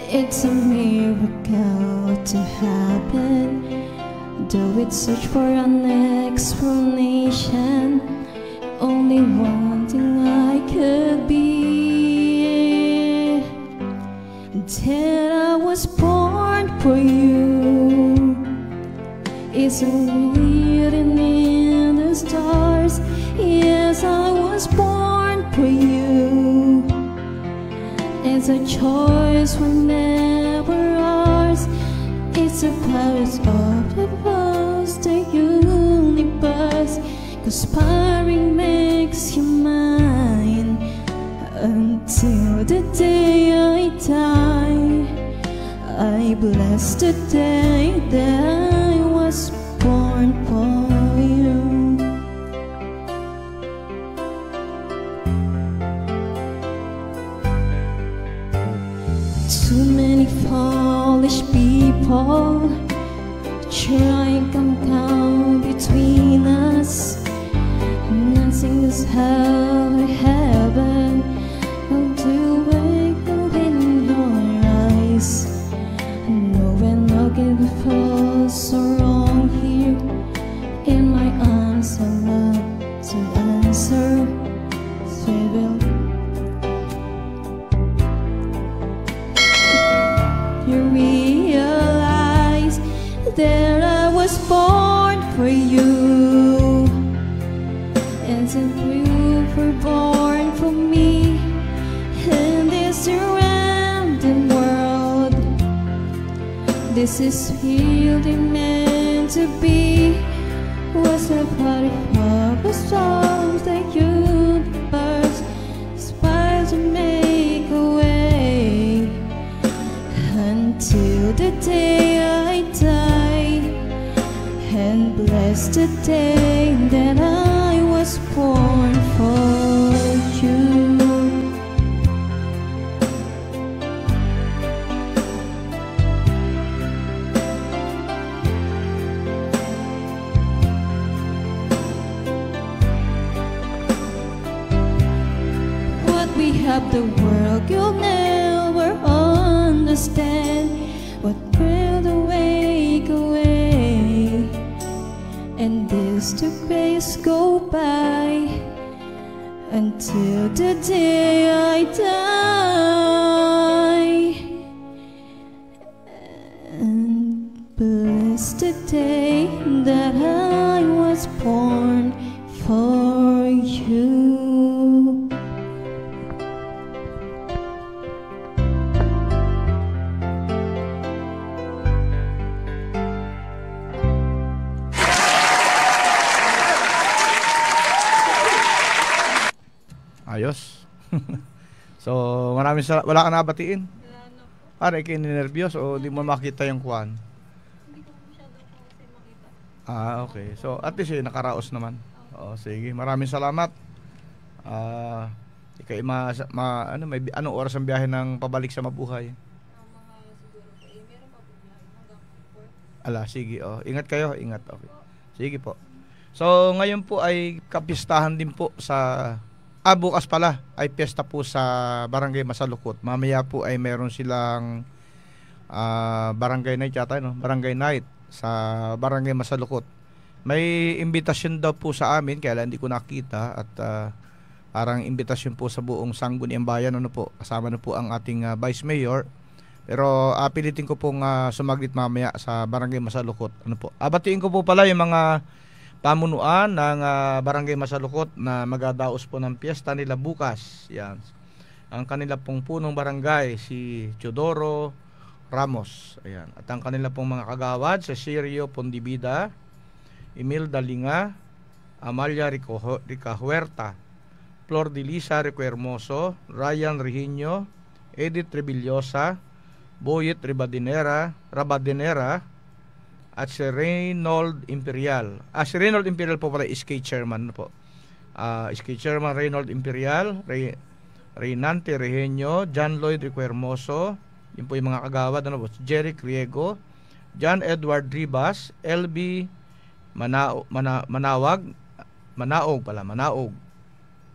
It's a miracle to happen. Do it search for an explanation? Only one thing I could be, that I was born for you. It's written in the stars. Yes, I was born for you. It's a choice whenever ours. It's a part of the vast universe. Conspiring makes you mine until the day I die. I bless the day that I was born for you. Too many foolish people try and come down between us. Nothing is hell or heaven. I'll do wake up in your eyes. No, when I'll get false or wrong here in my arms, I love to answer. You realize that I was born for you, and that you were born for me. In this random world, this is really meant to be. Was a part of a song that universe aspires to make a way until the day I die, and bless the day that I was born for you. What we have, the world you'll never understand. What will the wake away, and this the days go by until the day I die, and bless the day that I was born for you. Ayos. So, maraming wala ka nabatiin? Para ikay ninervyos o di mo makita yung kuwan? Hindi ko masyado kasi makita. Okay. So, at least nakaraos naman. Sige. Maraming salamat. Ikay may anong oras ang biyahe ng pabalik sa Mabuhay? Mga siguro po. Meron pa po hanggang 4. Sige. Ingat kayo. Ingat. Okay. Sige po. So, ngayon po ay kapistahan din po sa bukas pala ay piyesta po sa Barangay Masalukot. Mamaya po ay meron silang barangay night yata, no? Barangay night sa Barangay Masalukot. May imbitasyon daw po sa amin, kaya hindi ko nakita, at parang imbitasyon po sa buong Sangguniang Bayan, ano po. Kasama na po ang ating Vice Mayor. Pero pilitin ko pong sumaglit mamaya sa Barangay Masalukot. Ano po? Batiin ko po pala yung mga pamunuan ng Barangay Masalukot na magadaos po ng piyesta nila bukas. Yan. Ang kanila pong punong barangay si Teodoro Ramos. Ayan. At ang kanila pong mga kagawad si Sirio Pondibida, Emil Dalinga, Amalia Rica Huerta, Flor de Lisa Rico Hermoso, Ryan Reginio, Edith Rebillosa, Boyet Rabadenera, at si Reynold Imperial. Si Reynold Imperial po pala SK Chairman po. SK Chairman Reynold Imperial, Reynante Regenio, John Lloyd Rico Hermoso, yun po yung mga kagawad, ano po, Jerry Criego, John Edward Ribas, LB Manaog,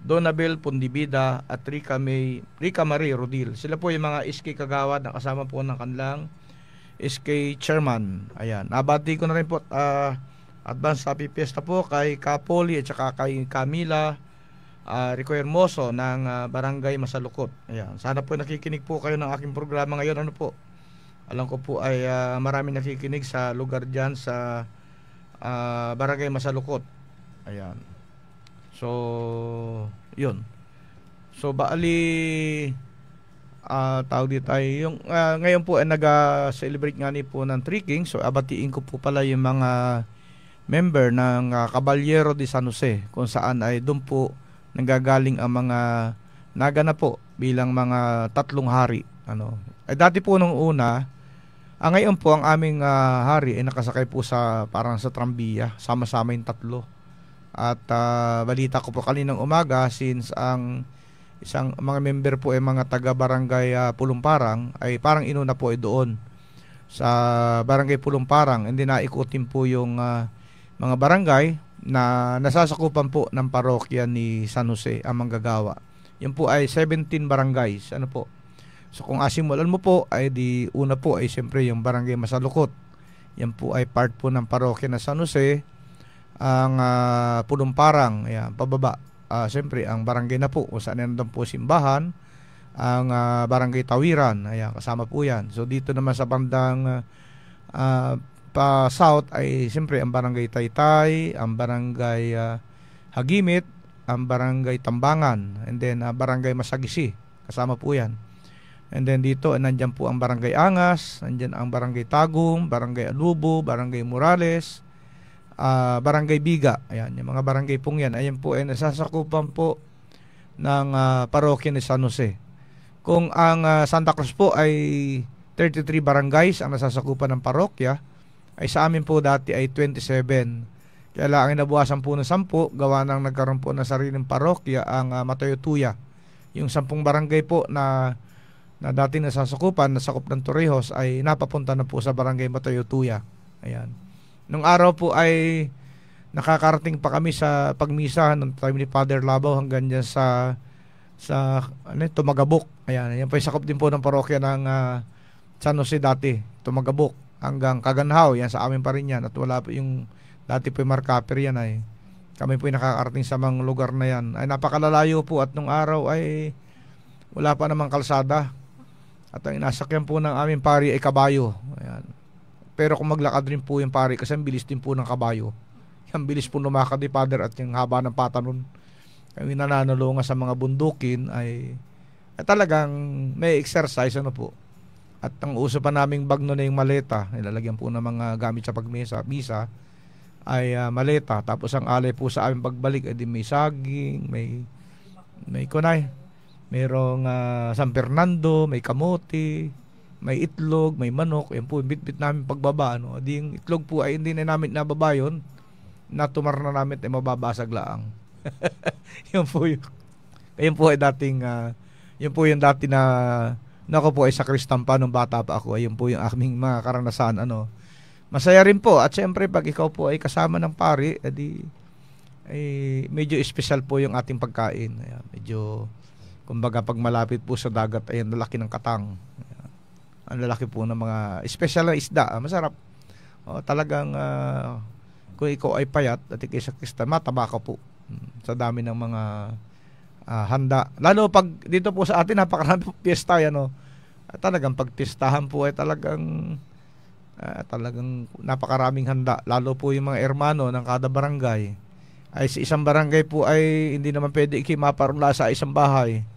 Donabel Pondibida at Rica Marie Rodil. Sila po yung mga SK kagawad na kasama po ng kanilang SK Chairman. Ayan. Nabati ko na rin po advance happy fiesta po kay Kapoli at saka kay Camila Rico Hermoso ng Barangay Masalukot. Ayan. Sana po nakikinig po kayo ng aking programa ngayon. Ano po? Alam ko po ay maraming nakikinig sa lugar dyan sa Barangay Masalukot. Ayan. So, yun. So, bali tawag dito ay yung ngayon po ay nag-celebrate nga ni po ng Three Kings. So, abatiin ko po pala yung mga member ng Caballero de San Jose kung saan ay doon po nanggagaling ang mga nagana po bilang mga tatlong hari. Ano? Ay dati po nung una, ngayon po ang aming hari ay nakasakay po sa parang sa trambiya, sama-sama yung tatlo. At balita ko po kaninang umaga since ang isang mga member po ay mga taga Barangay Pulumparang ay parang inuna po ay doon sa Barangay Pulumparang, hindi naikutin po yung mga barangay na nasasakupan po ng parokya ni San Jose ang manggagawa. Yan po ay 17 barangays. Ano po? So kung asimulan mo po ay di una po ay siyempre yung Barangay Masalukot. Yan po ay part po ng parokya na San Jose. Ang Pulumparang, ayan, pababa. Siyempre ang barangay na po kung saan nandun po simbahan. Ang Barangay Tawiran, ayan, kasama po yan. So dito naman sa bandang pa south ay siyempre ang Barangay Taytay, ang Barangay Hagimit, ang Barangay Tambangan, and then Barangay Masagisi, kasama po yan. And then dito nandyan po ang Barangay Angas, nandyan ang Barangay Tagum, Barangay Alubo, Barangay Morales, Barangay Biga. Ayan, yung mga barangay pong yan, ayan po ay nasasakupan po ng parokya ni San Jose. Kung ang Santa Cruz po ay 33 barangays ang nasasakupan ng parokya, ay sa amin po dati ay 27. Kaya lang ang nabuhasan po ng 10, gawa ng nagkaroon po ng sariling parokya ang Matayotuya. Yung 10 barangay po na dati nasasakupan, nasakop ng Torrijos, ay napapunta na po sa Barangay Matayotuya. Ayan. Nung araw po ay nakakarating pa kami sa pagmisa ng time ni Father Labaw hanggang dyan sa Tumagabok. Ayan, yan po yung sakop din po ng parokya ng San Jose dati, Tumagabok hanggang Kaganhaw, yan sa amin pa rin yan. At wala po yung dati po yung Marcaper yan ay kami po yung nakakarating sa mga lugar na yan. Ay napakalalayo po at nung araw ay wala pa namang kalsada. At ang inasakyan po ng aming pari ay kabayo. Ayan. Pero kung maglakad rin po yung pari kasi ang bilis din po ng kabayo. Ang bilis po lumakad ni Father at yung haba ng pata nun. Kami nananulungan sa mga bundukin ay talagang may exercise ano po. At ang uso pa naming bag nun na yung maleta, nilalagyan po ng mga gamit sa pagmisa, ay maleta. Tapos ang alay po sa aming pagbalik ay may saging, may kunay, mayroong San Fernando, may kamote, may itlog, may manok. Yan po, bit-bit namin pagbaba. Ano? Di yung itlog po ay hindi na namin nababa yun. Natumar na namin ay mababasag laang. Yun po yung ay dating, yun po yung dati na nako po ay sa Kristan pa nung bata pa ako. Ayun po yung aming mga karanasan. Ano? Masaya rin po. At syempre, pag ikaw po ay kasama ng pari, medyo special po yung ating pagkain. Ayan, medyo, kumbaga pag malapit po sa dagat, ay ang lalaki ng katang. Ang lalaki po ng mga special na isda. Masarap. Talagang kung ikaw ay payat at ikay sa Kristan, mataba ka po sa dami ng mga handa. Lalo pag dito po sa atin napakarami po piyesta yan. talagang pagpistahan po ay talagang napakaraming handa. Lalo po yung mga hermano ng kada barangay. Ay sa isang barangay po ay hindi naman pwede ikimaparula sa isang bahay.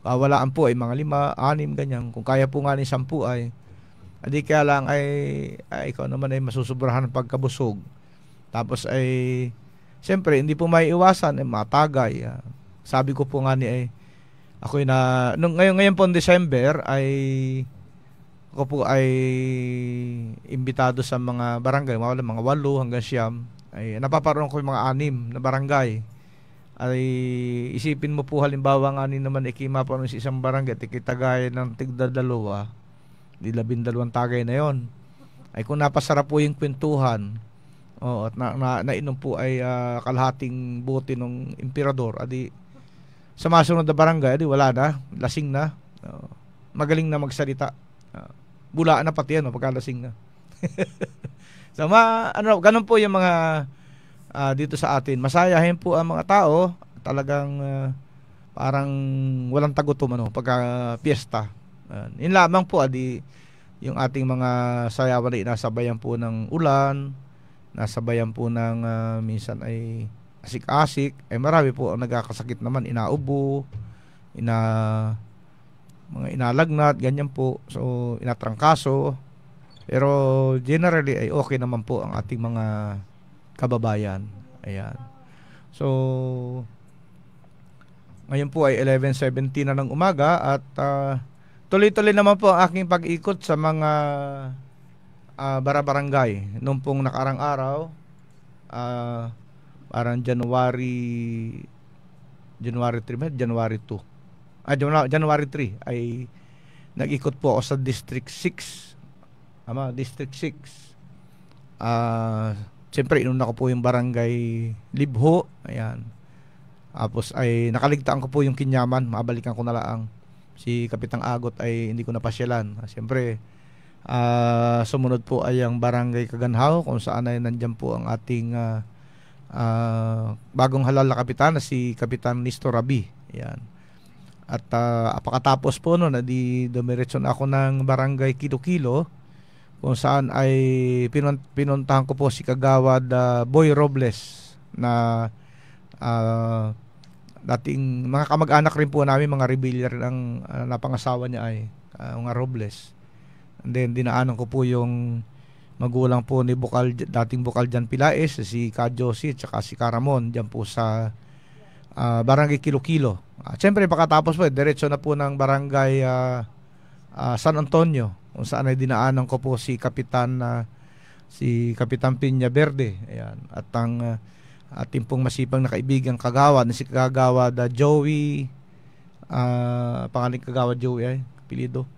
Walaan po ay mga 5, 6, ganyan. Kung kaya po nga ni 10 ay hindi kaya lang ay ikaw naman ay masusobrahan ng pagkabusog. Tapos ay siyempre hindi po may iwasan ay matagay. Sabi ko po nga ni ay ako na ngayon po December ay ako po ay imbitado sa mga barangay, mga 8 hanggang 9. Ay napaparoon ko yung mga 6 na barangay. Ay isipin mo po halimbawa nga naman ikimaparoon sa isang barangay at ikitagay ng tigda-2, di 12 tagay na yon. Ay kung napasarap po yung kwentuhan, at nainom po ay kalahating bote ng emperador, adi sa masunod na barangay, adi wala na, lasing na, magaling na magsalita, bulaan na pati yan pagkalasing na. So ganun po yung mga dito sa atin. Masayahin po ang mga tao, talagang parang walang tagutom pagka piyesta. Yun lamang po yung ating mga sayawan ay nasabayan po ng ulan, nasabayan po ng minsan ay asik-asik, ay marami po ang nagkakasakit naman, inaubo, mga inalagnat, ganyan po. So inatrangkaso. Pero generally ay okay naman po ang ating mga kababayan. Ayan. So ngayon po ay 11:17 na ng umaga at tuloy-tuloy naman po ang aking pag-ikot sa mga barangay. Noong pong nakarang araw, parang January 3, January 2. January 3 ay nag-ikot po ako sa District 6. District 6. Siyempre inuna ko po yung barangay Libho. Ayan. Tapos ay nakaligtaan ko po yung Kinyaman. Mabalikan ko na lang. Si Kapitang Agot ay hindi ko napasyalan. Siyempre sumunod po ay ang barangay Kaganhaw, kung saan ay nandyan po ang ating bagong halal na kapitan na si Kapitan Nisto Rabi. Ayan. At apakatapos po noon, dumiretso na ako ng barangay Kilo-Kilo, kung saan ay pinuntahan ko po si Kagawad Boy Robles na dating mga kamag-anak rin po namin, mga Revilla rin ang napangasawa niya ay mga Robles. And then dinaanan ko po yung magulang po ni dating Bukal Jan Pilaes, si Ka Josie at saka si Karamon dyan po sa barangay Kilo-Kilo. Siyempre pagkatapos po diretso na po ng barangay San Antonio, kung saan ay dinaanan ko po si Kapitan Piña Verde. Ayan. At ang ating pong masipang na kaibigang kagawad na si Kagawad Joey, pangalan Kagawad Joey ay apelyido.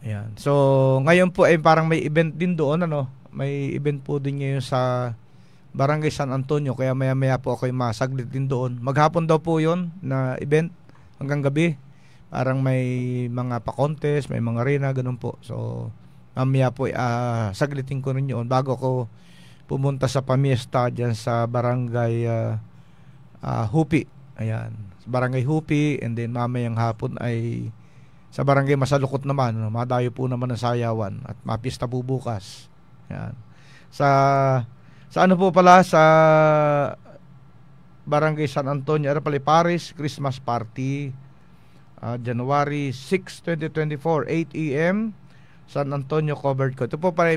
Ayan. So ngayon po ay parang may event din doon, may event po din ngayon sa barangay San Antonio, kaya maya po ako masaglit din doon. Maghapon daw po yon na event hanggang gabi. Parang may mga pa-contest, may mga arena, ganun po. So, mamaya po, saglitin ko rin yun bago ko pumunta sa pamiesta dyan sa barangay Hupi. Ayan. Sa barangay Hupi, and then mamayang hapon ay sa barangay Masalukot naman. Madayo po naman ng sayawan at mapista po bukas. Ayan. Sa ano po pala, sa barangay San Antonio, Paris Christmas Party. January 6, 2024, 8 a.m. San Antonio covered ko. Ito po pala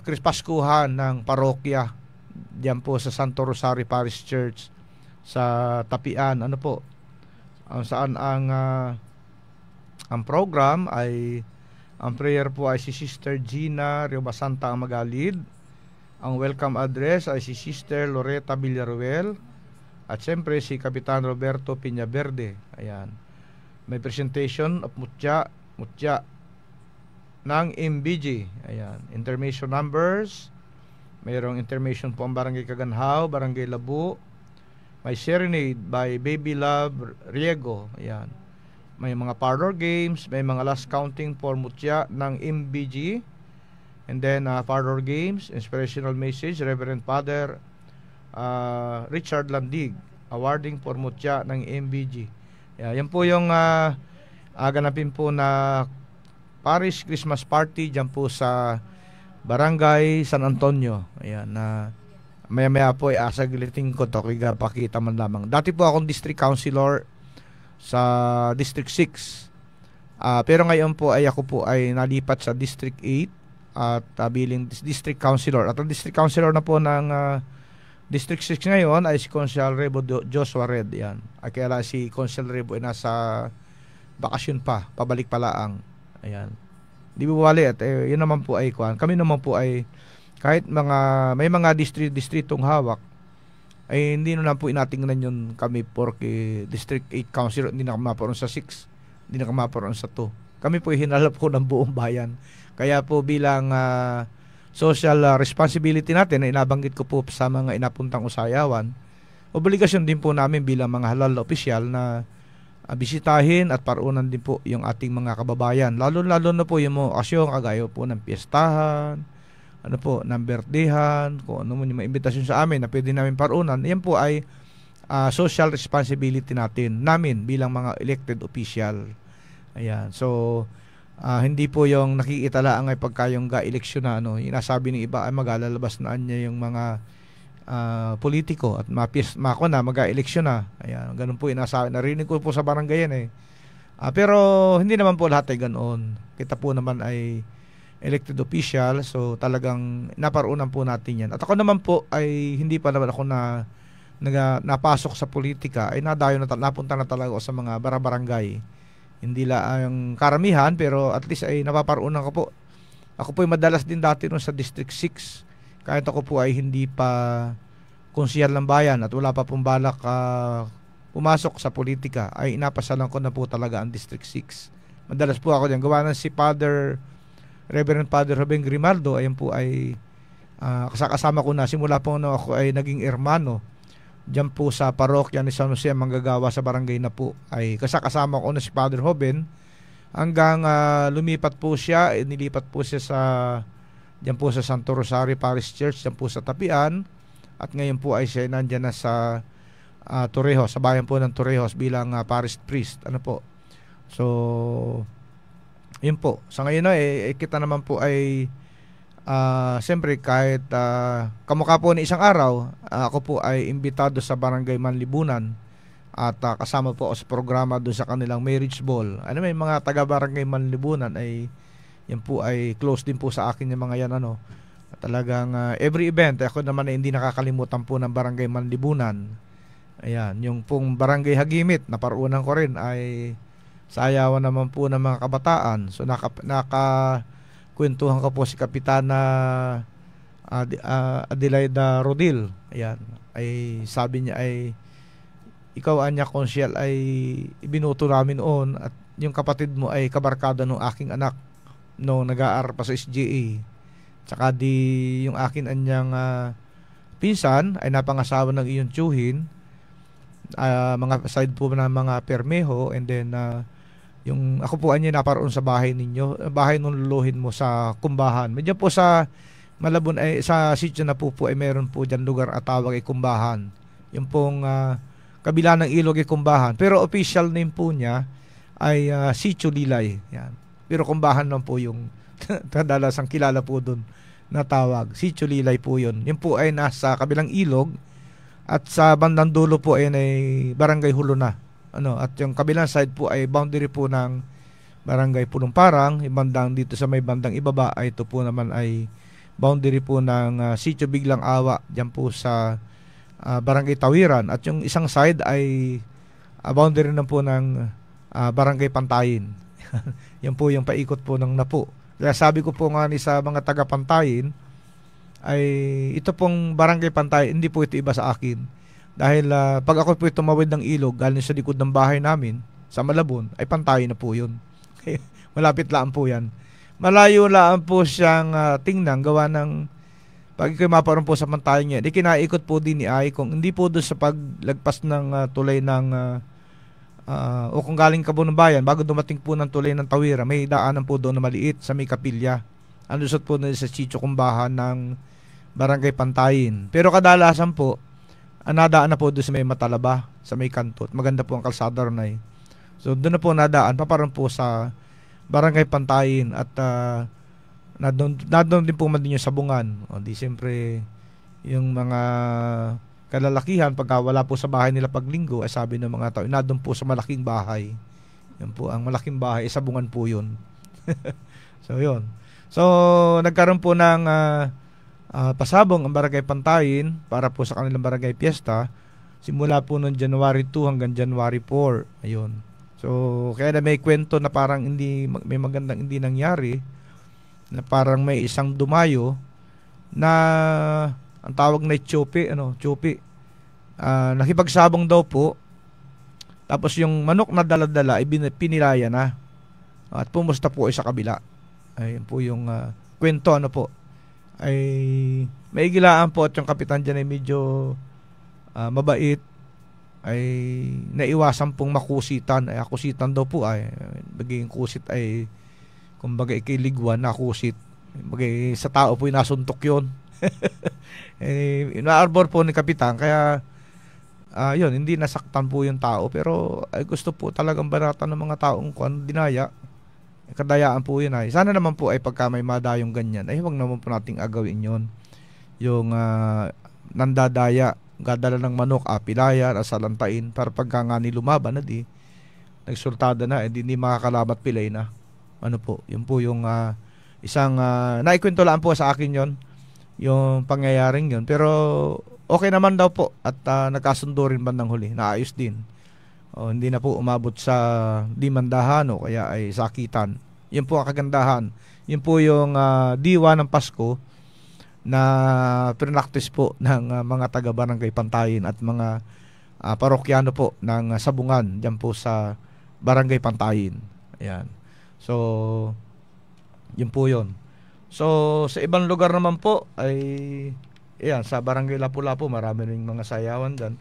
Krispaskuhan ng parokya diyan po sa Santo Rosario Parish Church sa Tapian. Saan ang program ay ang prayer po ay si Sister Gina Riobasanta ang magalid. Ang welcome address ay si Sister Loretta Villaruel. At siyempre si Kapitan Roberto Piña Verde. Ayan. May presentation of mutya ng MBG. Ayan. Information numbers. Mayroong information po ang barangay Kaganhaw, barangay Labu. May serenade by Baby Love Riego. Ayan. May mga parlor games. May mga last counting for mutya ng MBG. And then parlor games, inspirational message, Reverend Father Richard Landig, awarding for mutya ng MBG. Yan po yung ganapin po na Parish Christmas Party dyan po sa Barangay San Antonio. Ayan, na maya-maya po ay asaglitin ko to, kaya pakita man lamang. Dati po akong district councilor sa District 6. Pero ngayon po ay ako po ay nalipat sa District 8 at biling district councilor. At ang district councilor na po ng District 6 ngayon ay si Consul Rebo Joshua Red. Yan. Ay kaya si Consul Rebo ay nasa bakasyon pa, pabalik palaang. Ayan. Di ba wali at yun naman po ay kuan. Kami naman po ay kahit may mga distritong hawak ay hindi na po inatingnan yun kami porque District 8 councilor, hindi na kamaparoon sa 6, hindi na kamaparoon sa 2. Kami po hinalap ko ng buong bayan. Kaya po bilang social responsibility natin na inabanggit ko po sa mga inapuntang usayawan, obligasyon din po namin bilang mga halal na opisyal na bisitahin at parunan din po yung ating mga kababayan. Lalo na po yung mga okasyon, kagaya po ng piyestahan, ng birthdayhan, kung ano mo yung mga imbitasyon sa amin na pwede namin parunan. Yan po ay social responsibility namin bilang mga elected official. Ayan. So, hindi po yung nakikitalaang ay pagka yung ga-eleksyon na yung nasabi ng iba ay magalalabas na niya yung mga politiko at mag-eleksyon na. Ayan, ganun po inasabi. Narinig ko po sa barangay yan pero hindi naman po lahat ay ganoon. Kita po naman ay elected official, so talagang naparunan po natin yan. At ako naman po ay hindi pa naman ako napasok sa politika, ay napunta na talaga ako sa mga barangay. Hindi lang karamihan, pero at least ay napaparunan ko po. Ako po ay madalas din dati sa District 6. Kahit ako po ay hindi pa konsehal ng bayan at wala pa pong balak pumasok sa politika, ay inapasalan ko na po talaga ang District 6. Madalas po ako diyan. Gawa ng si Reverend Father Ruben Grimaldo, ayun po ay kasama ko na simula po na ako ay naging hermano diyan po sa parokya ni San Jose Manggagawa sa barangay na po, ay kasama ko na si Father Ruben hanggang lumipat po siya, nilipat po siya diyan po sa Santo Rosario Parish Church diyan po sa Tapian, at ngayon po ay siya nandiyan na sa Torrejos, sa bayan po ng Torrejos bilang parish priest. So yun po. Sa ngayon kita naman po ay siyempre kahit kamukha po ni isang araw, ako po ay imbitado sa Barangay Manlibunan at kasama po ako sa programa doon sa kanilang marriage ball. May mga taga Barangay Manlibunan ay yan po ay close din po sa akin yung mga yan talagang every event ako naman ay hindi nakakalimutan po ng Barangay Manlibunan. Ayan, yung pong Barangay Hagimit na parunan ko rin ay sayawan naman po ng mga kabataan. So nakakwentuhan ko po si Kapitana Adelaida Rodil. Ayan, ay sabi niya ay ikaw anya konsyel ay ibinuto namin noon at yung kapatid mo ay kabarkada ng aking anak no nag-aaral pa sa SGA. Tsaka yung akin anyang pinsan ay napangasawa ng iyong tiyuhin, mga side po ng mga permeho, and then yung ako po anya naparoon sa bahay ninyo, bahay nung luluhin mo sa Kumbahan. Medyo po sa Malabon ay sa sitio na po ay meron po diyan lugar at tawag ay Kumbahan. Yung pong kabila ng ilog ay Kumbahan. Pero official name po niya ay Sitio Lilay. Yan. Pero Kumbahan lang po yung kadalasang kilala po doon na tawag. Sitio Lilay po yun. Yun po ay nasa kabilang ilog at sa bandang dulo po ay Barangay Huluna. At yung kabilang side po ay boundary po ng Barangay Pulong Parang. Yung bandang dito sa may bandang ibaba ay ito po naman ay boundary po ng Sitio Biglang Awa diyan po sa Barangay Tawiran. At yung isang side ay boundary na po ng Barangay Pantayin. Yan po yung paikot po ng Napo. Kaya sabi ko po nga sa mga taga Pantayin ay ito pong Barangay Pantayin, hindi po ito iba sa akin. Dahil pag ako po tumawid ng ilog galing sa likod ng bahay namin sa Malabon, ay Pantayin na po yun. Malapit lang po yan. Malayo lang po siyang tingnan gawa ng pag ikaw maparoon po sa Pantayin niya, di kinaikot po din ni ay kung hindi po doon sa paglagpas ng tulay ng o kung galing ka po ng bayan bago dumating po ng tulay ng Tawira, may daanan po doon na maliit sa may kapilya. Anusot po na sa Sitio Kumbahan ng Barangay Pantayin. Pero kadalasan po nadaan na po doon sa may Matalaba, sa may kanto. Maganda po ang kalsada ron ay. So doon na po nadaan, paparoon po sa Barangay Pantayin at nadon din po man din yung sabungan. O di siyempre yung mga kalalakihan pagka wala po sa bahay nila paglinggo, ay sabi ng mga tao, nadon po sa malaking bahay. Yan po, ang malaking bahay, sabungan po yun. So yun. So nagkaroon po ng pasabong ang Barangay Pantayin para po sa kanilang barangay fiesta. Simula po noong January 2 hanggang January 4. Ayun. So, kaya na may kwento na parang may magandang hindi nangyari, na parang may isang dumayo na ang tawag na Chopi, nakipagsabong daw po. Tapos yung manok na dala-dala ay pinilaya na. At pumusta po ay sa kabila. Ayun po yung kwento ay may gilaan po at yung kapitan dyan ay medyo mabait, ay naiwasan pong makusitan. Ay akusitan daw po ay magiging kusit ay kumbaga ikiligwan na kusit. Bagay sa tao po nasuntok yun. Ina-arbor po ni kapitan, kaya yun, hindi nasaktan po yung tao, pero ay gusto po talagang baratan ng mga taong dinaya. Kadayaan po yun ay. Sana naman po ay pagka may madayong ganyan, ay huwag naman po nating agawin yun. Yung nandadaya, gadala ng manok, pilayan, asalantain, para pagka nga lumaban na nagsultada na, hindi makakalamat pilay na. Yun po yung isang, naikwento lang po sa akin yon, yung pangyayaring yun. Pero okay naman daw po at nagkasundo rin bandang huli, naayos din. Hindi na po umabot sa dimandahan o kaya ay sakitan. Yun po ang kagandahan. Yun po yung diwa ng Pasko na pinaktis po ng mga taga-Barangay Pantayin at mga parokyano po ng sabungan dyan po sa Barangay Pantayin. Ayan. So, yun po yun. So, sa ibang lugar naman po ay ayan, sa Barangay Lapu-Lapu marami rin mga sayawan dyan.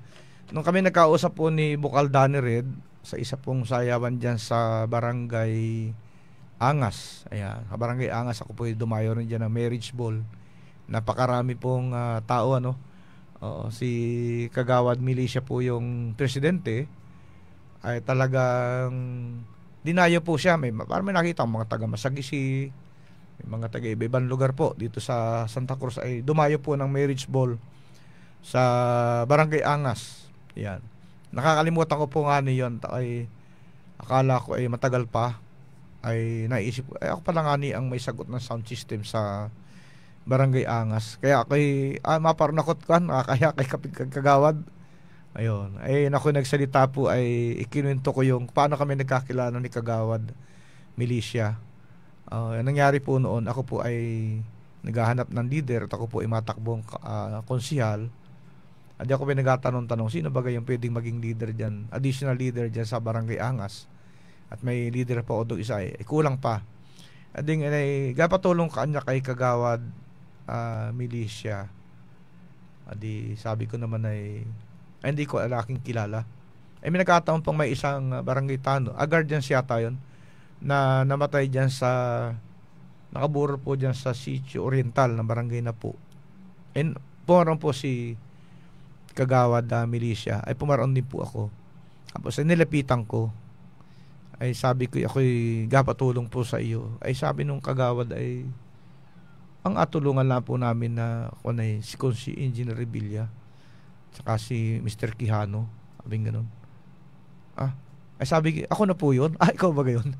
Nung kami nagkausap po ni Bukal Danny Red sa isa pong sayawan dyan sa Barangay Angas. Ayan, sa Barangay Angas ako po dumayo rin dyan ng marriage ball. Napakarami pong tao si Kagawad Militia po yung presidente, ay talagang dinayo po siya. Parang may nakita ang mga taga Masagisi, may mga taga ibang lugar po dito sa Santa Cruz ay dumayo po ng marriage ball sa Barangay Angas. Yan. Nakakalimutan ko po nga niyon, ay akala ko ay matagal pa, ay naisip ko ay ako pala nga ang may sagot ng sound system sa Barangay Angas. Kaya ako'y maparnakot kan, kaya kay Kagawad. Ayun. Ay naku, nagsalita po ay ikinuwento ko yung paano kami nagkakilala ni Kagawad Militia. Nangyari po noon, ako po ay naghahanap ng leader at ako po ay matakbong konsihal. At ako po nagtatanong-tanong, sino ba yung pwedeng maging leader dyan, additional leader dyan sa Barangay Angas. At may leader pa o doon isa ay kulang pa. At din ay gapatulong kanya kay Kagawad Militia. Adi sabi ko naman ay hindi ko alaking kilala. Ay may nagkataon pang may isang barangay tano, guardian yata yun, na namatay dyan sa nakaburo po dyan sa Sitio Oriental ng Barangay Napu. And pumaroon po si Kagawad Militia, ay pumaroon din po ako. Tapos ay nilapitan ko, ay sabi ko, ako'y gapatulong po sa iyo. Ay sabi nung Kagawad ay ang atulungan lang po namin na si Engineer Revilla saka si Mr. Quijano, sabing ganun. Ay sabi, ako na po yun. Ikaw ba gayon?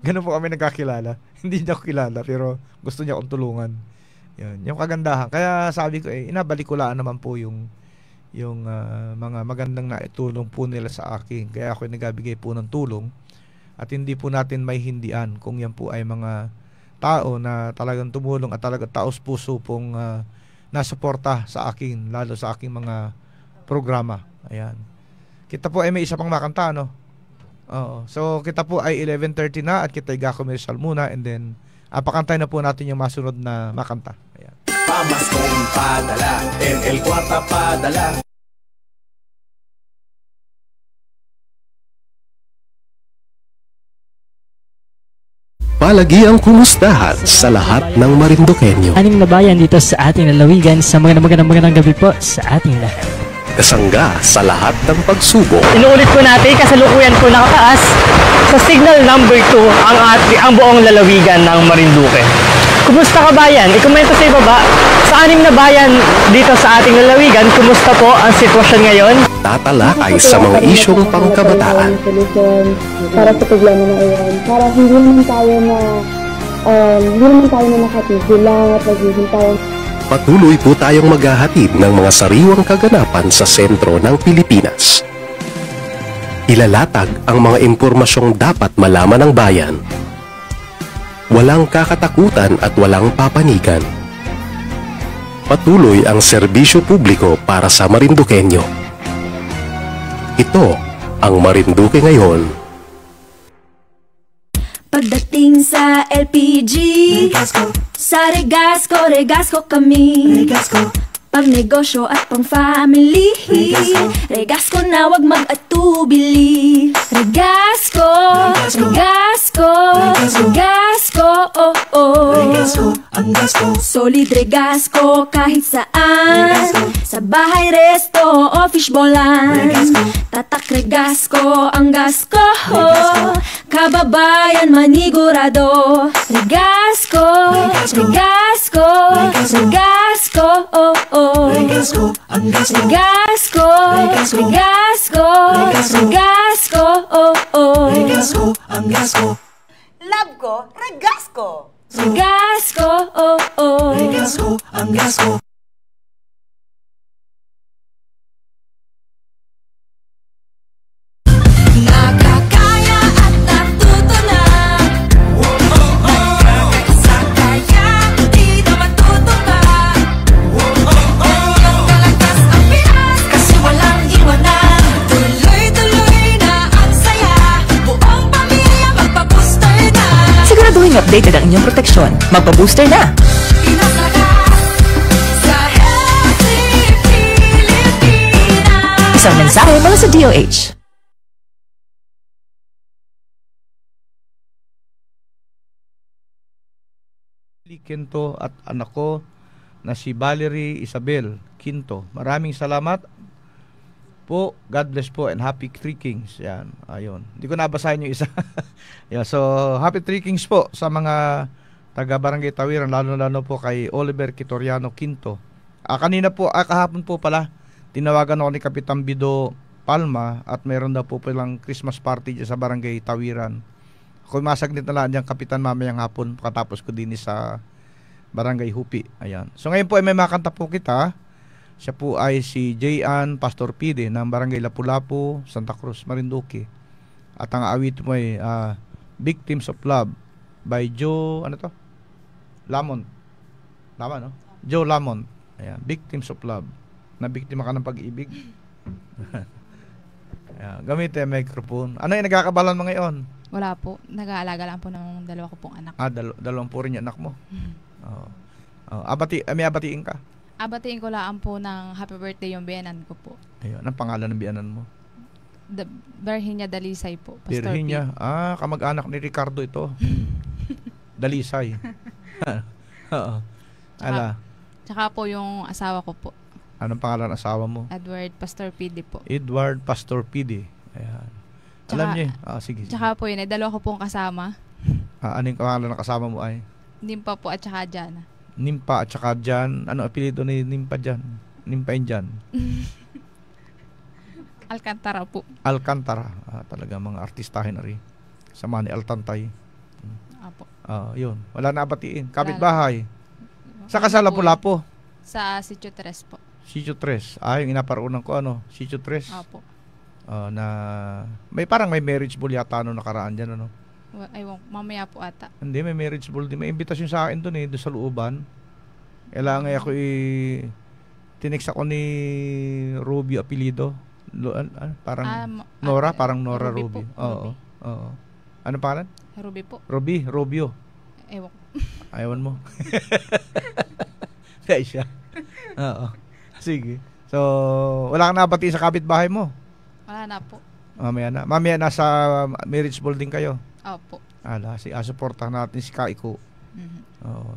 Ganun po kami nagkakilala. Hindi niya ako kilala pero gusto niya akong tulungan. Yun, yung kagandahan. Kaya sabi ko, inabalik ko lang naman po yung mga magandang naitulong po nila sa akin. Kaya ako nagabigay po ng tulong. At hindi po natin may hindian kung yan po ay mga tao na talagang tumulong at talagang taos puso pong nasuporta sa akin, lalo sa aking mga programa. Ayan. Kita po ay may isa pang makanta, no? Oo. So kita po ay 11:30 na at kita i-commercial muna and then pakantay na po natin yung masunod na makanta. Ayan. Pamaskong padala, el Cuarta padala. Palagiang kumustahan sa lahat ng Marinduqueño. Anim na bayan dito sa ating lalawigan, sa magandang gabi po sa ating lahat. kasangga sa lahat ng pagsubok. Inuulit po natin, kasalukuyan po nakataas sa signal number 2 ang buong lalawigan ng Marinduque. Kumusta ka bayan? Ikomento sa ibaba, sa 6 na bayan dito sa ating lalawigan, kumusta po ang sitwasyon ngayon? Tatalakay sa mga isyong pangkabataan. Para sa problema na iyon, para hindi naman tayo na nakatigil lang at naghihintay. Patuloy po tayong maghahatid ng mga sariwang kaganapan sa sentro ng Pilipinas. Ilalatag ang mga impormasyong dapat malaman ng bayan. Walang kakatakutan at walang papanigan. Patuloy ang serbisyo publiko para sa Marinduqueño. Ito ang Marinduque ngayon. Pagdating sa LPG, sa Regasco kami. Pang negosyo at pang family, Regasco na wag mag-atubili. Regasco, oh oh. Solid Regasco kahit saan, sa bahay, resto o fishbowlan. Tatak Regasco ang gas ko, kababayan manigurado. Regasco, oh oh. Regasco, oh oh. Love ko, Regasco. Regasco, oh oh. Nakakaya at natuto na. Nagkakaisa kaya di na matuto ka. Hanggang kalakas ang Pinas, kasi walang iwanan. Tuloy-tuloy na ang saya, buong pamilya magpa-booster na. Siguraduhin updated ang inyong proteksyon. Magpa-booster na! Pinas lakas sa Healthy Pilipinas. Isang mensahe mula sa DOH. Quinto at anak ko na si Valerie Isabel Quinto. Maraming salamat po. God bless po and happy Three Kings. Yan, ayun. Hindi ko nabasahin yung isa. Yeah, so happy Three Kings po sa mga taga Barangay Tawiran, lalo po kay Oliver Quitoriano Quinto. Kanina po, kahapon po pala, tinawagan ako ni Kapitan Bido Palma at meron daw po palang Christmas party dyan sa Barangay Tawiran. Ako masaglit na lang dyan, Kapitan, mamayang hapon pagkatapos ko din sa Barangay Hupi. Ayan. So ngayon po ay may makanta po kita. Siya po ay si J.An Pastor Pide ng Barangay Lapu-Lapu, Santa Cruz, Marinduque. At ang awit mo ay Victims of Love by Joe, Lamont. Tama, no? Joe Lamont. Ayan. Victims of Love. Nabiktima ka ng pag-ibig. Ayan. Gamit yung microphone. Ano yung nagkakabalan mo ngayon? Wala po. Nag-aalaga lang po ng dalawa ko pong anak. Dalawang po rin yung anak mo. May abatiin ka? Abatiin ko lang po ng happy birthday yung biyanan ko po. Ayun, ang pangalan ng biyanan mo? Virginia Dalisay po. Pastor Virginia? Kamag-anak ni Ricardo ito. Dalisay. Oo. Tsaka po yung asawa ko po. Anong pangalan ng asawa mo? Edward Pastor Pide po. Edward Pastor Pide. Ayan. Tsaka, alam niyo sige. Tsaka po yun, dalawa ko pong kasama. Ano yung pangalan ng kasama mo ay? Nimpa po at tsaka Jana. Nimpa at tsaka Jan. Ano apelido ni Nimpa Jan? Nimpa and Jan? Alcantara po. Alcantara. Talaga mga artistahin na rin. Sama ni Altantay. Apo. Yun. Wala na abatiin. Kapit-bahay. Sa sa Lapu-Lapu? Sa Sitio Tres po. Sitio Tres. Yung inaparunan ko Sitio Tres. Apo. Na may marriage ball yata nakaraan dyan Mamaya po ata. Hindi, may marriage ball din. May imbitasyon sa akin doon doon sa looban. Kailangan ako tinext ako ni Ruby apelido. Parang Nora, parang Nora Ruby. Oo. Ano pangalan? Ruby po. Rubio. Ewan. Ayawan mo. Kaya siya. Oo. Sige. So, wala kang nabati sa kapitbahay mo? Wala na po. Mamaya nasa marriage ball din kayo? Opo. Supportahan natin si Kaiko. Oo.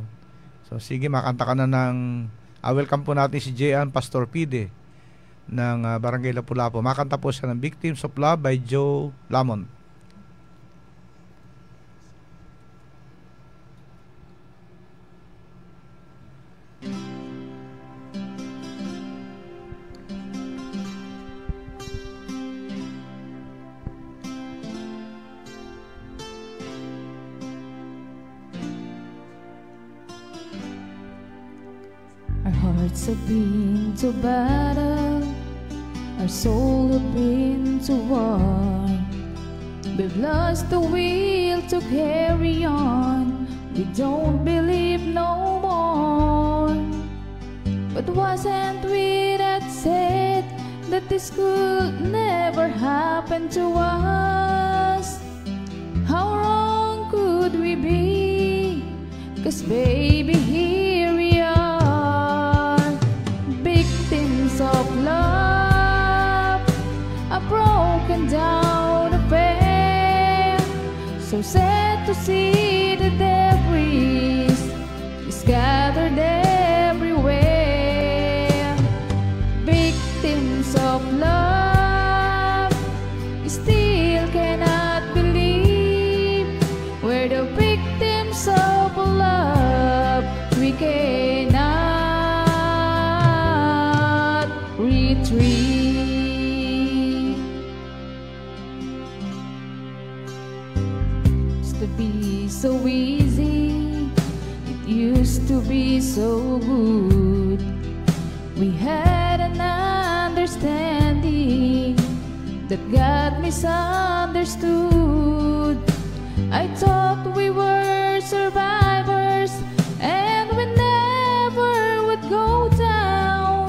So, sige, makanta ka na ng welcome po natin si J.An Pastor Pide ng Barangay Lapu-Lapu. Makanta po siya ng Victims of Love by Joe Lamont. Our hearts have been to battle, our soul have been to war. We've lost the will to carry on, we don't believe no more. But wasn't we that said that this could never happen to us? How wrong could we be? 'Cause baby, here we are, victims of love, a broken down affair. So sad to see the debris scattered everywhere. Victims of love, still cannot believe we're the victims of love. We cannot retreat. Used to be so easy, it used to be so good. We had an understanding that got misunderstood. I thought we were survivors and we never would go down.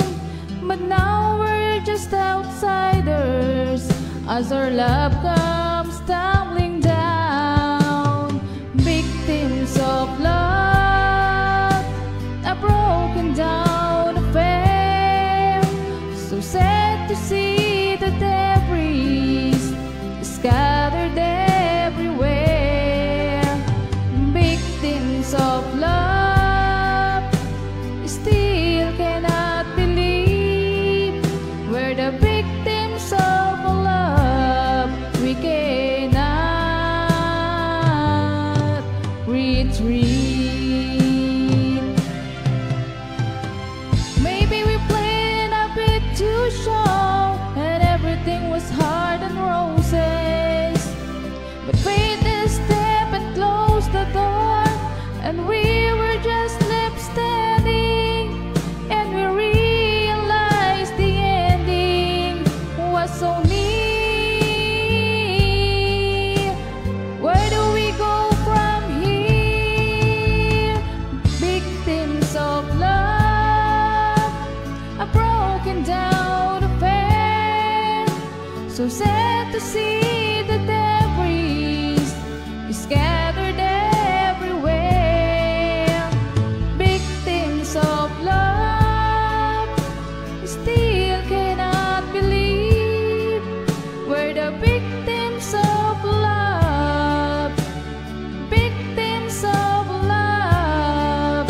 But now we're just outsiders as our love comes tumbling down. Victims of love, a broken down affair. So sad to see the debris scattered everywhere. Victims of love, still cannot believe we're the victims of love. We cannot retreat. Maybe we played a bit too sure and everything was hard and roses. But fate is step and closed the door, and we were just left standing, and we realized the ending was so near. Where do we go from here? Victims of love, a broken down affair. So sad to see the debris scattered everywhere. Victims of love, still cannot believe we're the victims of love. Victims of love,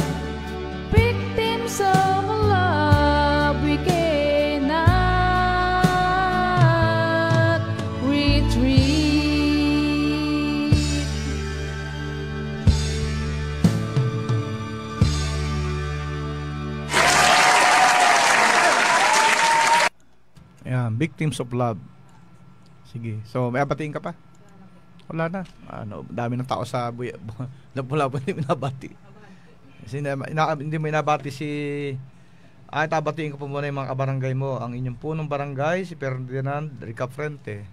victims of love. We cannot retreat. Ayan, Victims of Love. Sige. So, may abatiin ka pa? Wala na. Dami ng tao sa Lapu-Lapu hindi minabati. Kasi hindi mo inabati si... tabatiin ko po muna yung mga kabarangay mo. Ang inyong punong barangay, si Ferdinand Ricafrente.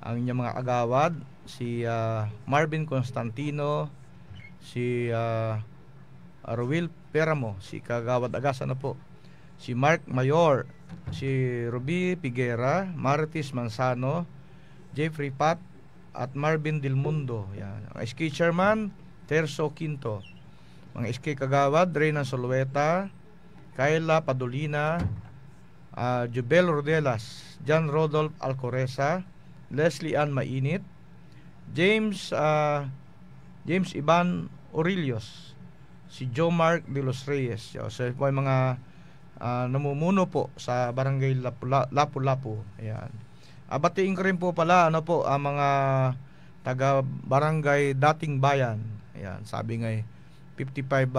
Ang inyong mga agawad, si Marvin Constantino, si Ruel Peramo, si Kagawad Agasa na po. Si Mark Mayor, si Ruby Figuera, Marites Manzano, Jeffrey Pat, at Marvin Del Mundo. Yan. Ang SK Chairman, Terso Quinto. Mga SK Kagawad, Reynan Solueta, Kayla Padolina, Jubel Rodelas, John Rodolph Alcoreza, Leslie Ann Mainit, James Ivan Aurelios, si Joe Mark de los Reyes. So po yung mga namumuno po sa barangay Lapu-Lapu. Ayan. Batiin ko rin po pala po ang mga taga barangay Dating Bayan. Ayan, sabi nga 55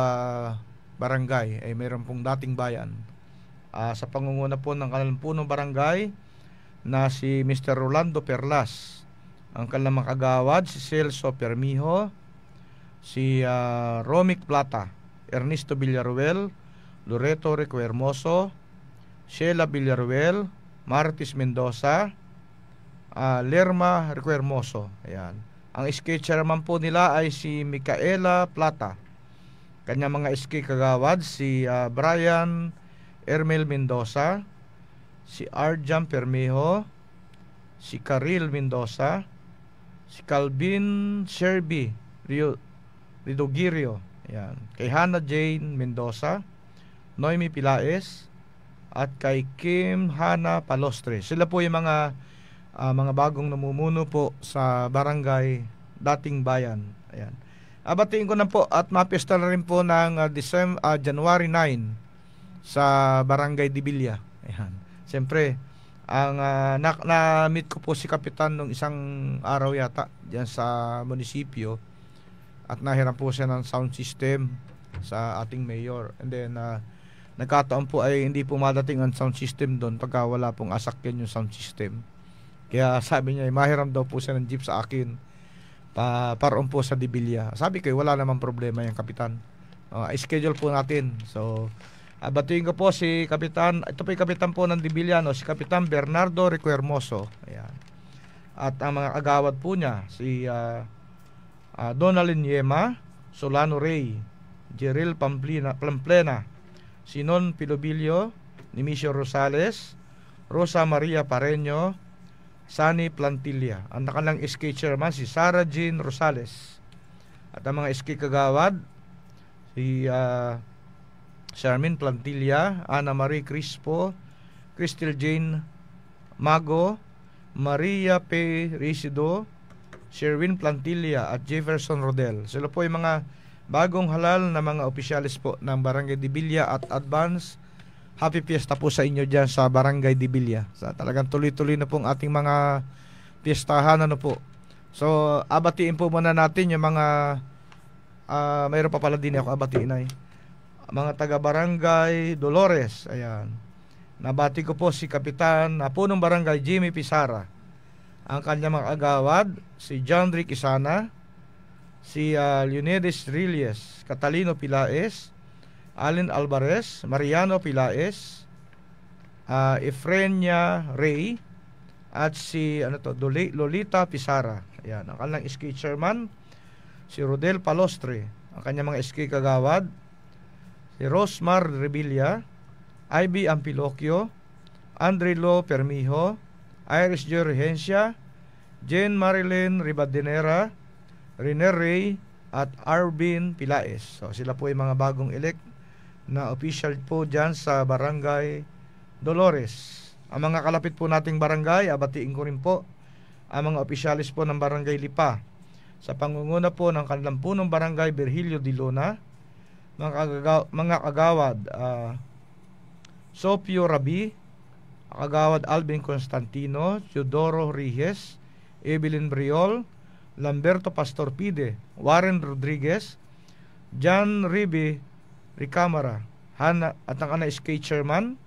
barangay ay mayroon pong Dating Bayan. Sa pangunguna po ng kanilang punong barangay na si Mr. Rolando Perlas, ang kanilang mga kagawad si Celso Permijo, si Romic Plata, Ernesto Villaruel, Loreto Recuermoso, Sheila Villaruel, Martis Mendoza, Lerma Recuermoso. Ayan. Ang SK chairman po nila ay si Micaela Plata. Kanya mga SK kagawad si Brian Ermel Mendoza, si Arjam Permijo, si Karil Mendoza, si Calvin Sherby Ridogirio, ayan, kay Hannah Jane Mendoza, Noemi Pilaes, at kay Kim Hana Palostre. Sila po yung mga bagong namumuno po sa barangay Dating Bayan. Ayan. Batiin ko na po at mapista na rin po ng January 9 sa barangay Dibilia. Ayan. Siyempre, ang na-meet ko po si Kapitan nung isang araw yata diyan sa munisipyo at nahiram po siya ng sound system sa ating mayor. And then nagkataon po ay hindi po madating ang sound system doon pagka wala pong asakyan yung sound system. Kaya sabi niya, mahiram daw po siya ng jeep sa akin paroon po sa Dibilia. Sabi ko, wala namang problema yung Kapitan. Schedule po natin. So, batiin ko po si Kapitan, ito po yung Kapitan po ng Dibilia, si Kapitan Bernardo Recuermoso. Ayan. At ang mga agawad po niya, si Donalyn Yema, Solano Ray, Jeril Pamplena, Sinon Pilobilio, Nimisio Rosales, Rosa Maria Pareño, Sani Plantilla. Ang nakalang SK chairman si Sarah Jean Rosales. At ang mga SK kagawad si Charmin Plantilla, Ana Marie Crispo, Cristel Jane Mago, Maria P. Risido, Sherwin Plantilla at Jefferson Rodel. Sila po yung mga bagong halal na mga opisyalis po ng Barangay Dibilia at advance happy fiesta po sa inyo dyan sa Barangay Dibilia. Talagang tuloy-tuloy na pong ating mga fiestahan po. So, abatiin po muna natin yung mga mayroon pa pala din ako abatiin ay mga taga-barangay Dolores. Ayan. Nabati ko po si Kapitan punong barangay Jimmy Pisara. Ang kanyang mga agawad, si John Rick Isana, si Leonidas Rilles, Catalino Pilaes, Allen Alvarez, Mariano Pilaes, Efrenia Ray, at si Lolita Pisara. Ayan. Ang kanyang SK chairman, si Rodel Palostre. Ang kanyang mga SK kagawad, si Rosmar Revilla, Ivy Ampilocchio, Andrelo Permijo, Iris Joy Regencia, Jane Marilyn Ribadenera, Rene Ray, at Arvin Pilaes. So, sila po yung mga bagong elect na official po dyan sa Barangay Dolores. Ang mga kalapit po nating barangay, abatiin ko rin po ang mga opisyalis po ng Barangay Lipa. Sa pangunguna po ng kanilang punong barangay Virgilio de Luna, mga kagawad Sopio Rabi, kagawad Alvin Constantino, Teodoro Rijes, Evelyn Briol, Lamberto Pastorpide, Warren Rodriguez, John Ribe Ricamara, Hana, at ang SK chairman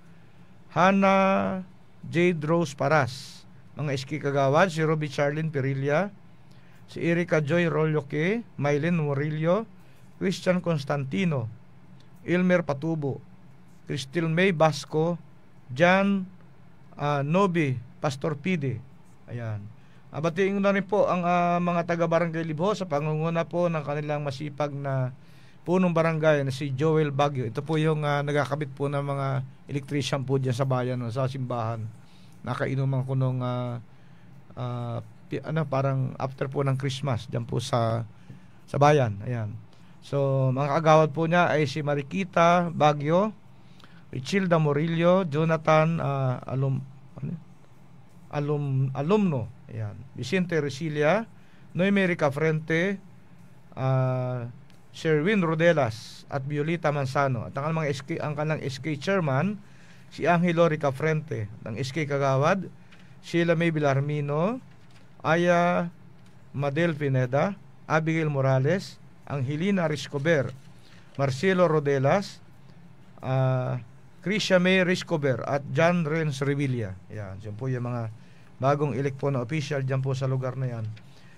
Hana Jade Rose Paras. Mga SK kagawad si Ruby Charlene Perilla, si Erika Joy Rolloque, Mylene Murillo, Christian Constantino, Ilmer Patubo, Cristil May Basco, John Nobi Pastorpide. Ayan. Abatiin na rin po ang mga taga-barangay Libho sa pangunguna po ng kanilang masipag na punong barangay na si Joel Baguio. Ito po yung nagkakabit po ng mga electrician po dyan sa bayan, sa simbahan. Nakainuman ko nung parang after po ng Christmas dyan po sa bayan. Ayan. So, mga kagawad po niya ay si Mariquita Baguio, Richilda Morillo, Jonathan Alumno, ayan, Vicente Resilia, Noemerica Frente, Sherwin Rodelas at Violeta Manzano. At ang kanilang SK chairman, si Angelo Ricafrente. Ng SK Kagawad, Sheila May Villarmino, Aya Madel Pineda, Abigail Morales, Angelina Riscober, Marcelo Rodelas, Krisha May Riscober at John Renz Revilla. Yan, yan po yung mga bagong elect po na official dyan po sa lugar na yan.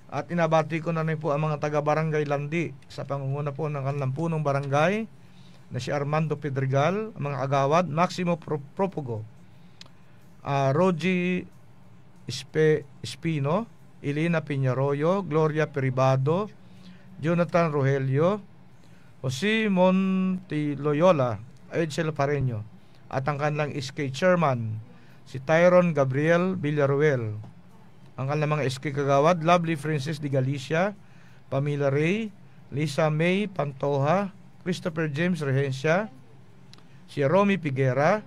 At inabati ko na rin po ang mga taga-barangay Landi sa pangunguna po ng kanilang punong barangay na si Armando Pedregal, ang mga agawad, Maximo Propogo, Rogie Espino, Elena Piñaroyo, Gloria Peribado, Jonathan Rogelio, Jose Montiloyola, Edsel Pareño, at ang kanilang SK chairman, si Tyron Gabriel Villaruel. Ang kanilang mga SK kagawad, Lovely Princess de Galicia, Pamela Ray, Lisa May Pantoja, Christopher James Regencia, si Romy Piguera,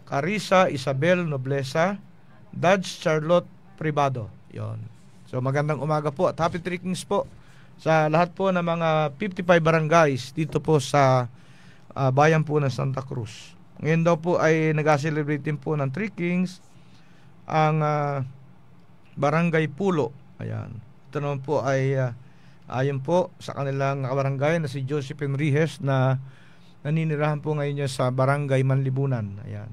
Carissa Isabel Noblesa, Dodge Charlotte Privado. Yon. So magandang umaga po at happy trekkings po sa lahat po ng mga 55 barangays dito po sa bayan po ng Santa Cruz. Ngayon daw po ay nag-celebrate din po ng trekkings ang Barangay Pulo. Ayan. Ito naman po ay ayon po sa kanilang barangay na si Josephine Rihes na naninirahan po ngayon niya sa Barangay Manlibunan. Ayan.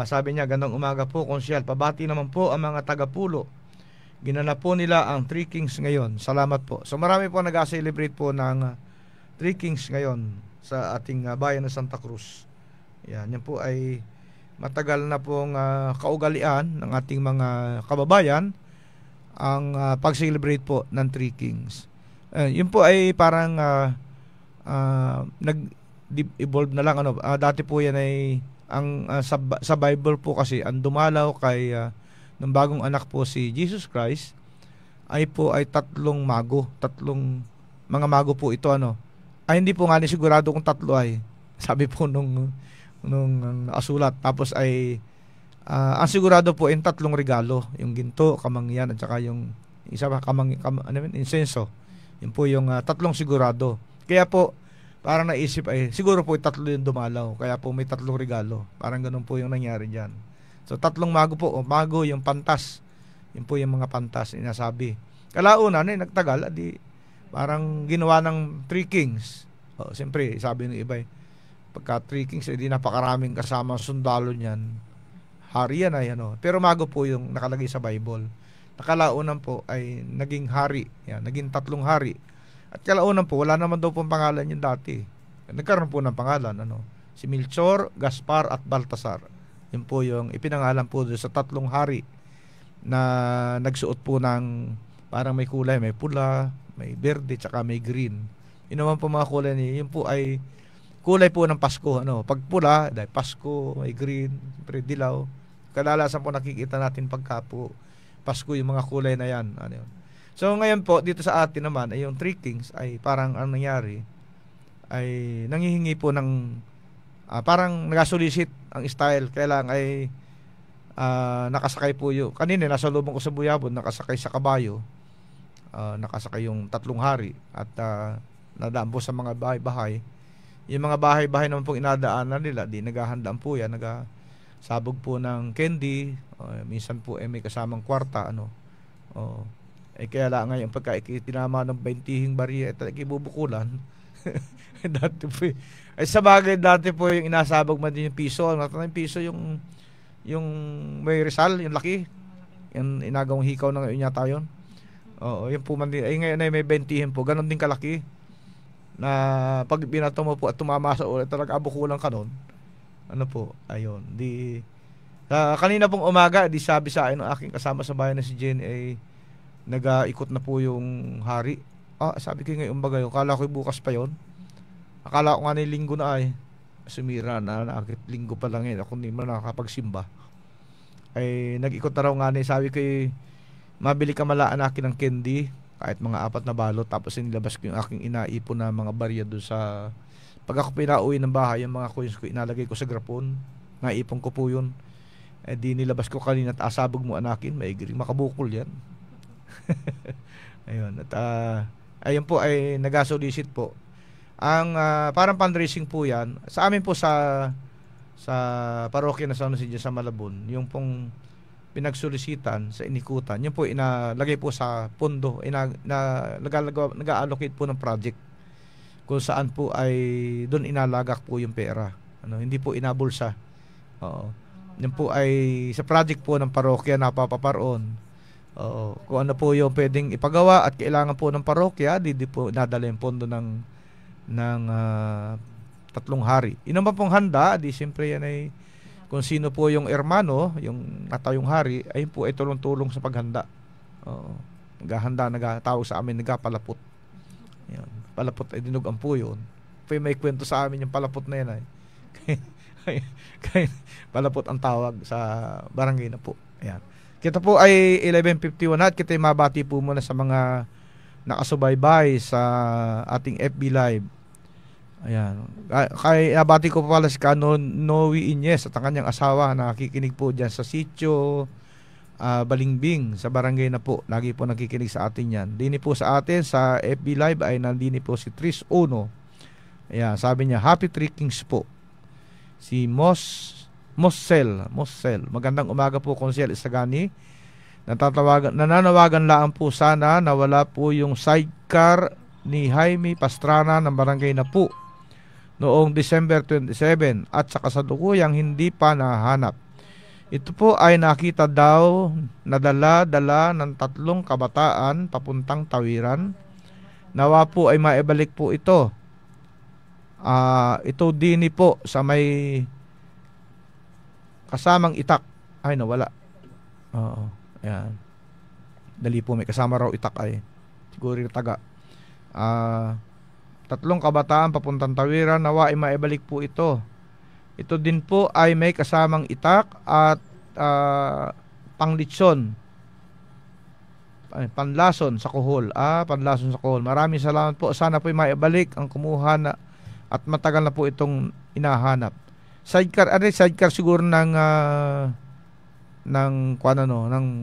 Sabi niya, gandang umaga po, konsyal. Pabati naman po ang mga taga-Pulo. Ginanap po nila ang trekkings ngayon. Salamat po. So marami po nag-celebrate po ng trekkings ngayon sa ating bayan ng Santa Cruz. Ayan. Yan po ay matagal na pong kaugalian ng ating mga kababayan ang pag-celebrate po ng trekkings. Yun po ay parang nag-evolve na lang. Dati po yan ay sa Bible po kasi ang dumalaw kay ng bagong anak po si Jesus Christ ay po ay tatlong mga mago po ito ay hindi po nga ni sigurado kung tatlo ay sabi po nung asulat. Tapos ay ang sigurado po ay tatlong regalo, yung ginto, kamangyan at saka yung isa pa insenso. Yun po yung tatlong sigurado. Kaya po parang naisip ay siguro po tatlo yung dumalaw, kaya po may tatlong regalo. Parang ganun po yung nangyari diyan. So tatlong mago po, mago yung pantas. Yun po yung mga pantas inasabi. Kalauna nagtagal, parang ginawa ng three kings. Siyempre, sabi ng iba pagka three kings, hindi napakaraming kasama sundalo niyan. Hari yan ay Pero mago po yung nakalagay sa Bible. Nakalaunan po ay naging hari. Yan, naging tatlong hari. At kalaunan po, wala naman daw pong pangalan yun dati. Nagkaroon po ng pangalan. Si Melchor, Gaspar at Baltasar. Yun po yung ipinangalan po doon sa tatlong hari na nagsuot po ng parang may kulay, may pula, may berde, tsaka may green. Yun naman po mga kulay niya. Yun po ay kulay po ng Pasko. Pag pula, dahil Pasko, may green, siyempre dilaw. Kadalasan po nakikita natin pagka po Pasko yung mga kulay na yan. So ngayon po, dito sa atin naman, ay yung three kings ay parang ang nangyari ay nanghihingi po ng parang nagasulisit ang style. Kailang ay nakasakay po yung kanina, nasa lubong ko sa Buyabon, nakasakay sa kabayo, nakasakay yung tatlong hari at nadaan po sa mga bahay-bahay. Yung mga bahay-bahay naman pong inadaanan nila, di naghahandaan po yan, nagasabog po ng candy, minsan po may kasamang kwarta, kaya lang ngayon pagka tinama ng 20 bariya, ibubukulan. Dati po ay sa bagay, dati po yung inasabog man din yung piso. Yung piso yung may Rizal, yung laki, yung inagawang hikaw na ngayon yata yun. Yun po man din. Ay ngayon ay may 20 po, ganon din kalaki na pag binato mo po at tumama sa ulit, talaga abukulang ka nun. Ayun. Kanina pong umaga, sabi sa akin ng aking kasama sa bayan na si Jen ay nag-ikot na po yung hari. Sabi ko ngayon bagay, akala ko bukas pa yon. Akala ko nga na linggo na ay sumira na nakakit linggo pa lang yun. Ako hindi mo nakakapagsimba. Ay nag-ikot na raw nga na, sabi ko mabili ka malaan akin ng candy, kahit mga 4 na balot, tapos inilabas ko yung aking inaipon na mga barya doon sa pag ako pinauwi ng bahay, yung mga coins ko inalagay ko sa grapon, naipon ko po yun. Di nilabas ko kanina at asabog mo anakin, maigring makabukol yan. Ayun, at ayun po ay nag-solicit po. Ang parang fundraising po yan. Sa amin po sa parokya na San Jose sa Malabon, yung pong pinagsolisitan sa inikutan, yun po inalagay po sa pondo, nag-allocate po ng project kung saan po ay doon inalagak po yung pera. Hindi po inabulsa. Oo. Yun po ay sa project po ng parokya napapaparoon. Oo. Kung ano po yung pwedeng ipagawa at kailangan po ng parokya, di po nadala yung pondo ng 3 hari. Inom pong handa, di siyempre yan ay kung sino po yung hermano, yung natayong hari, ayun po ay tulong-tulong sa paghanda. Oo. Naghahanda, nagtawag sa amin, nagpalapot. Yan. Palapot ay dinugan po yun. May kwento sa amin yung palapot na yan ay. Palapot ang tawag sa barangay na po. Ayan. Kita po ay 11:51 at kita ay mabati po muna sa mga nakasubaybay sa ating FB Live. Ayan. Nabati ko pala si Noe Inyes at ang kanyang asawa na nakikinig po dyan sa sitio Balingbing sa barangay na po. Lagi po nakikinig sa atin yan. Dini po sa atin sa FB Live ay nandini po si Tris Uno. Ayan, sabi niya, happy trekkings po. Si Mossel. Magandang umaga po, Konsel Isagani. Nananawagan lang po sana na wala po yung sidecar ni Jaime Pastrana ng barangay na po noong December 27 at sa kasalukuyang hindi pa nahanap. Ito po ay nakita daw na dala ng 3 kabataan papuntang Tawiran. Nawa po ay maibalik po ito. Ito din po sa may kasamang itak. Ay, nawala. Oo. Ayan. Dali po, may kasama raw itak ay. Siguro yung taga. 3 kabataan papuntang Tawiran. Nawa ay maibalik po ito. Ito din po ay may kasamang itak at panglitson. Panlason sa kuhol. Panlason sa kuhol. Maraming salamat po. Sana po ay maibalik ang kumuha na at matagal na po itong inahanap. Sidecar siguro ng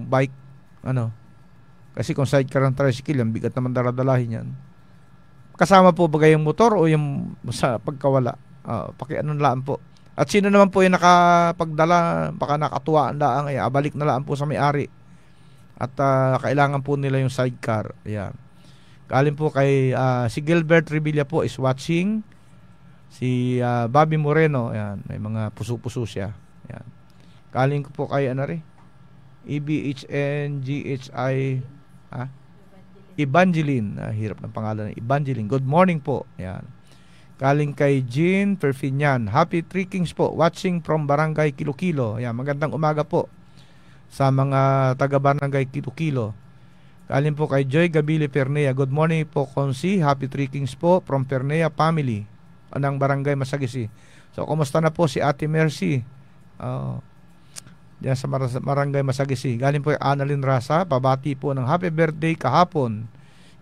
bike kasi kung sidecar ng tricycle yan, bigat naman daradalahin yan. Kasama po ba yung motor o yung sa pagkawala? Pakianon po. At sino naman po yung nakapagdala, baka nakatuwaan laang, abalik na lang po sa may-ari. At kailangan po nila yung sidecar. Ayan. Galing po kay si Gilbert Revilla po is watching. Si Bobby Moreno, ayan, may mga puso-puso siya. Ayan. Galing ko po kay EBHNGHI Evangeline. Hirap ng pangalan, Evangeline. Good morning po. Ayan. Galing kay Jean Perfinian. Happy trekkings po. Watching from Barangay Kilo-Kilo. Ayan, magandang umaga po sa mga taga-Barangay Kilo-Kilo. Galing po kay Joy Gabili Pernea. Good morning po, Konsi. Happy trekkings po from Pernea family ng Barangay Masagisi. So, kumusta na po si Ate Mercy? Diyan sa Barangay Masagisi. Galing po kay Annalyn Rasa. Pabati po ng happy birthday kahapon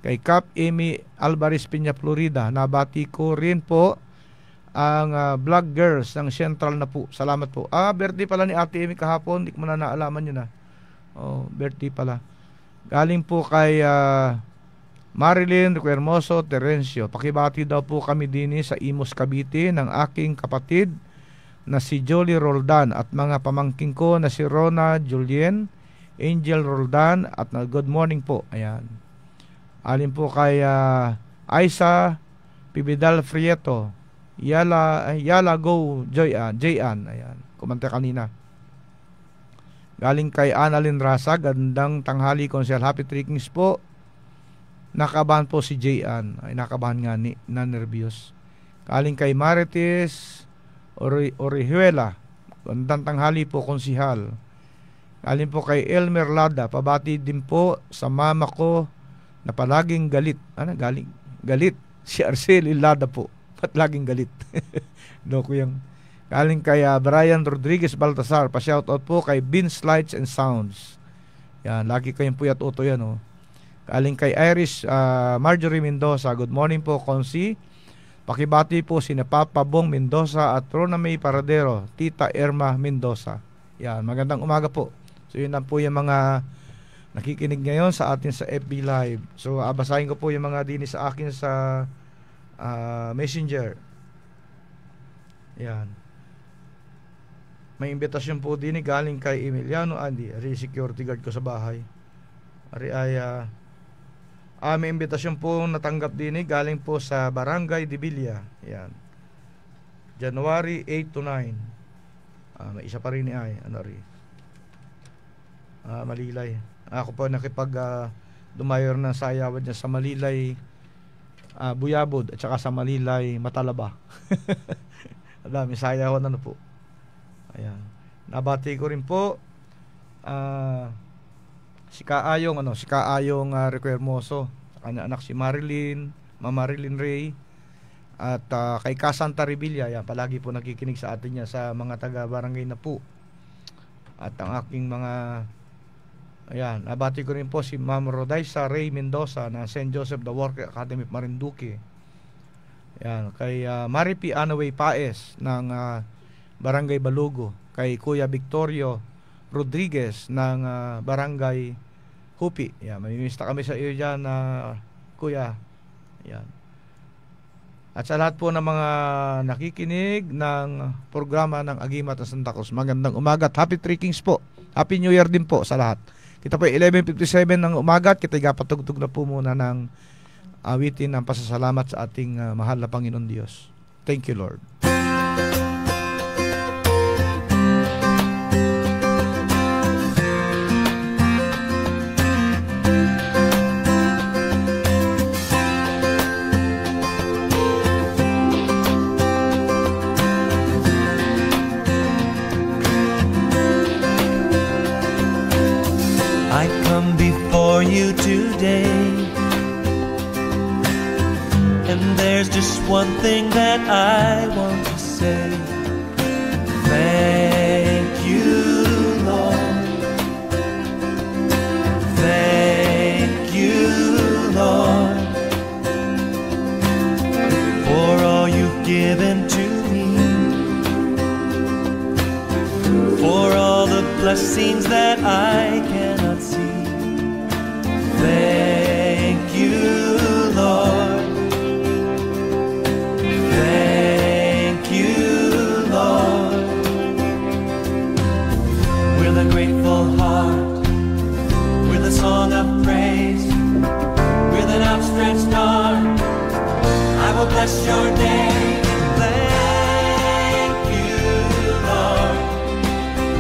kay Cap Amy Alvarez Piña, Florida. Nabati ko rin po ang vlog girls ng Central na po. Salamat po. Birthday pala ni Ate Amy kahapon. Hindi ko na naalaman yun birthday pala. Galing po kay Marilyn Hermoso Terencio. Pakibati daw po kami din sa Imus, Cavite ng aking kapatid na si Jolie Roldan at mga pamangking ko na si Rona Julien, Angel Roldan at good morning po. Ayan. Alin po kay Aisa Pibidal Frieto. Yala go Jayan. Ayan. Kumanta kanina. Galing kay Annalyn Rasa. Gandang tanghali, Konsel. Happy trekkings po. Nakabahan po si Jayan. Ay, nakabahan nga na nervyos. Galing kay Marites Orihuela. Gandang tanghali po, Konsihal. Galing po kay Elmer Lada. Pabati din po sa mama ko na palaging galit. Galit. Si Arceli Lada po. Ba't laging galit? Loko yung. Galing kay Brian Rodriguez Baltasar. Pa-shoutout po kay Beans Lights and Sounds. Yan, lagi kayong puyat uto yan. Galing kay Irish Marjorie Mendoza. Good morning po, Konsi. Pakibati po si Papa Bong Mendoza at Rona May Paradero, Tita Irma Mendoza. Yan, magandang umaga po. So yun lang po yung mga nakikinig ngayon sa atin sa FB Live. So basahin ko po yung mga dini sa akin sa Messenger. Yan. May imbitasyon po din galing kay Emiliano Andy, security guard ko sa bahay. Ari ay may imbitasyon po natanggap din galing po sa Barangay Dibilia. Yan. January 8 to 9. May isa pa rin ni ay Malilay. Ako po nakipag dumayor ng sayawan dyan sa Malilay, Buyabod at saka sa Malilay, Matalaba. Dami sayawan po. Ayan. Nabati ko rin po si Kaayong Requermoso, kanya anak si Marilyn, Marilyn Ray, at kay Kasanta Revilla. Yan, palagi po nakikinig sa atin yan sa mga taga barangay na po. At ang aking mga nabati ko rin po si Ma'am Rodaisa Ray Mendoza na St. Joseph the Worker Academy of Marinduque. Yan, kay Maripi Anaway Paes ng Barangay Balugo, kay Kuya Victorio Rodriguez ng Barangay Hupi. Yan, mamimista kami sa iyo dyan, Kuya. Yan. At sa lahat po ng mga nakikinig ng programa ng Agimat ng Santa Cruz, magandang umaga at happy Three Kings po. Happy New Year din po sa lahat. Kita po 11:57 ng umaga at kita patugtog na po muna ng awitin ng pasasalamat sa ating mahal na Panginoon Diyos. Thank you, Lord. I come before you today, and there's just one thing that I want to say. Thank you, Lord. Thank you, Lord, for all you've given to me, for all the blessings that I cannot see. Thank you, Lord. Thank you, Lord. With a grateful heart, with a song of praise, with an outstretched arm, I will bless your name. Thank you, Lord.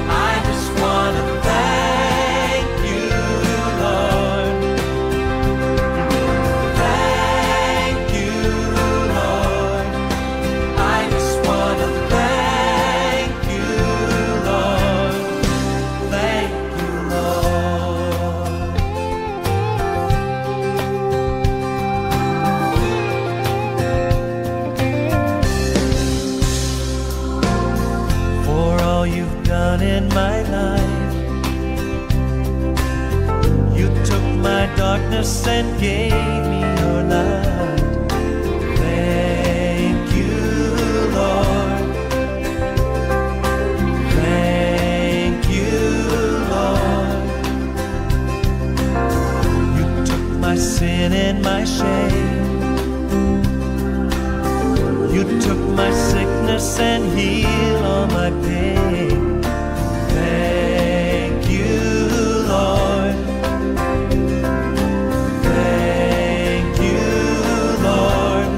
I just want to thank you, Lord. Thank you, Lord. I just want to thank you, Lord. Thank you, Lord. For all you've done in my life, you took my darkness and gave me your light. Thank you, Lord. Thank you, Lord. You took my sin and my shame. You took my sickness and healed all my pain. Thank you, Lord. Thank you, Lord.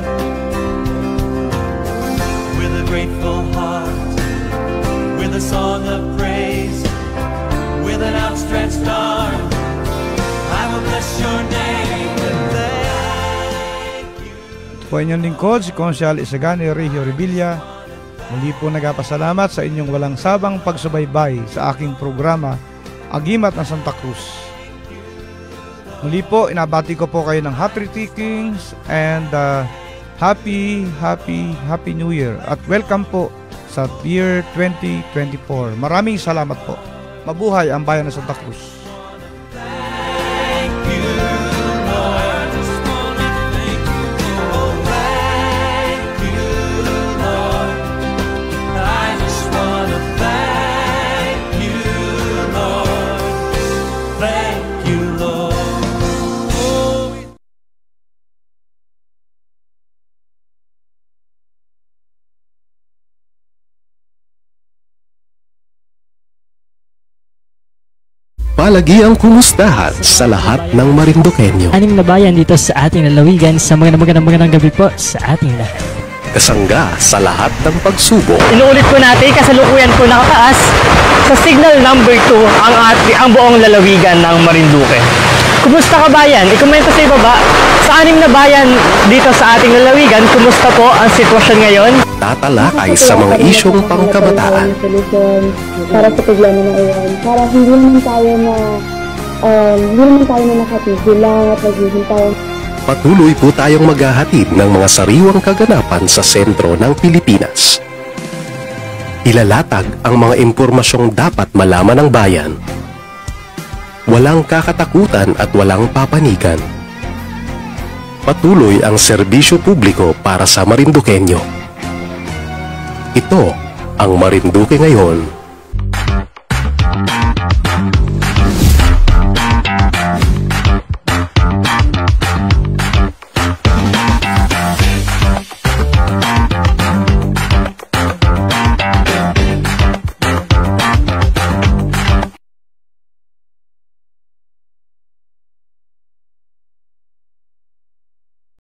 With a grateful heart, with a song of praise, with an outstretched arm, I will bless your name and thank you. Ito po inyong lingkod, si Consial Isagani Regio Revilla. Muli po nagpasalamat sa inyong walang sabang pagsubaybay sa aking programa, Agimat ng Santa Cruz. Muli po, inabati ko po kayo ng Happy Three Kings and Happy New Year. At welcome po sa year 2024. Maraming salamat po. Mabuhay ang bayan ng Santa Cruz. Thank you, Balagiang kumustahan sa lahat ng Marinduqueño. 6 na bayan dito sa ating lalawigan. Sa magandang gabi po sa ating lahat. Kasangga sa lahat ng pagsubok. Inuulit po natin, kasalukuyan po nakataas sa signal number 2 ang buong lalawigan ng Marinduque. Kumusta ka bayan? I-komento sa ibaba. Sa 6 na bayan dito sa ating lalawigan, kumusta po ang sitwasyon ngayon? Tatalakay sa mga isyong pangkabataan. Para sa problema na iyon. Para hindi naman tayo na nakatigil lang at naghihintay. Patuloy po tayong maghahatid ng mga sariwang kaganapan sa sentro ng Pilipinas. Ilalatag ang mga impormasyong dapat malaman ng bayan. Walang kakatakutan at walang papanigan. Patuloy ang serbisyo publiko para sa Marinduqueño. Ito ang Marinduque ngayon.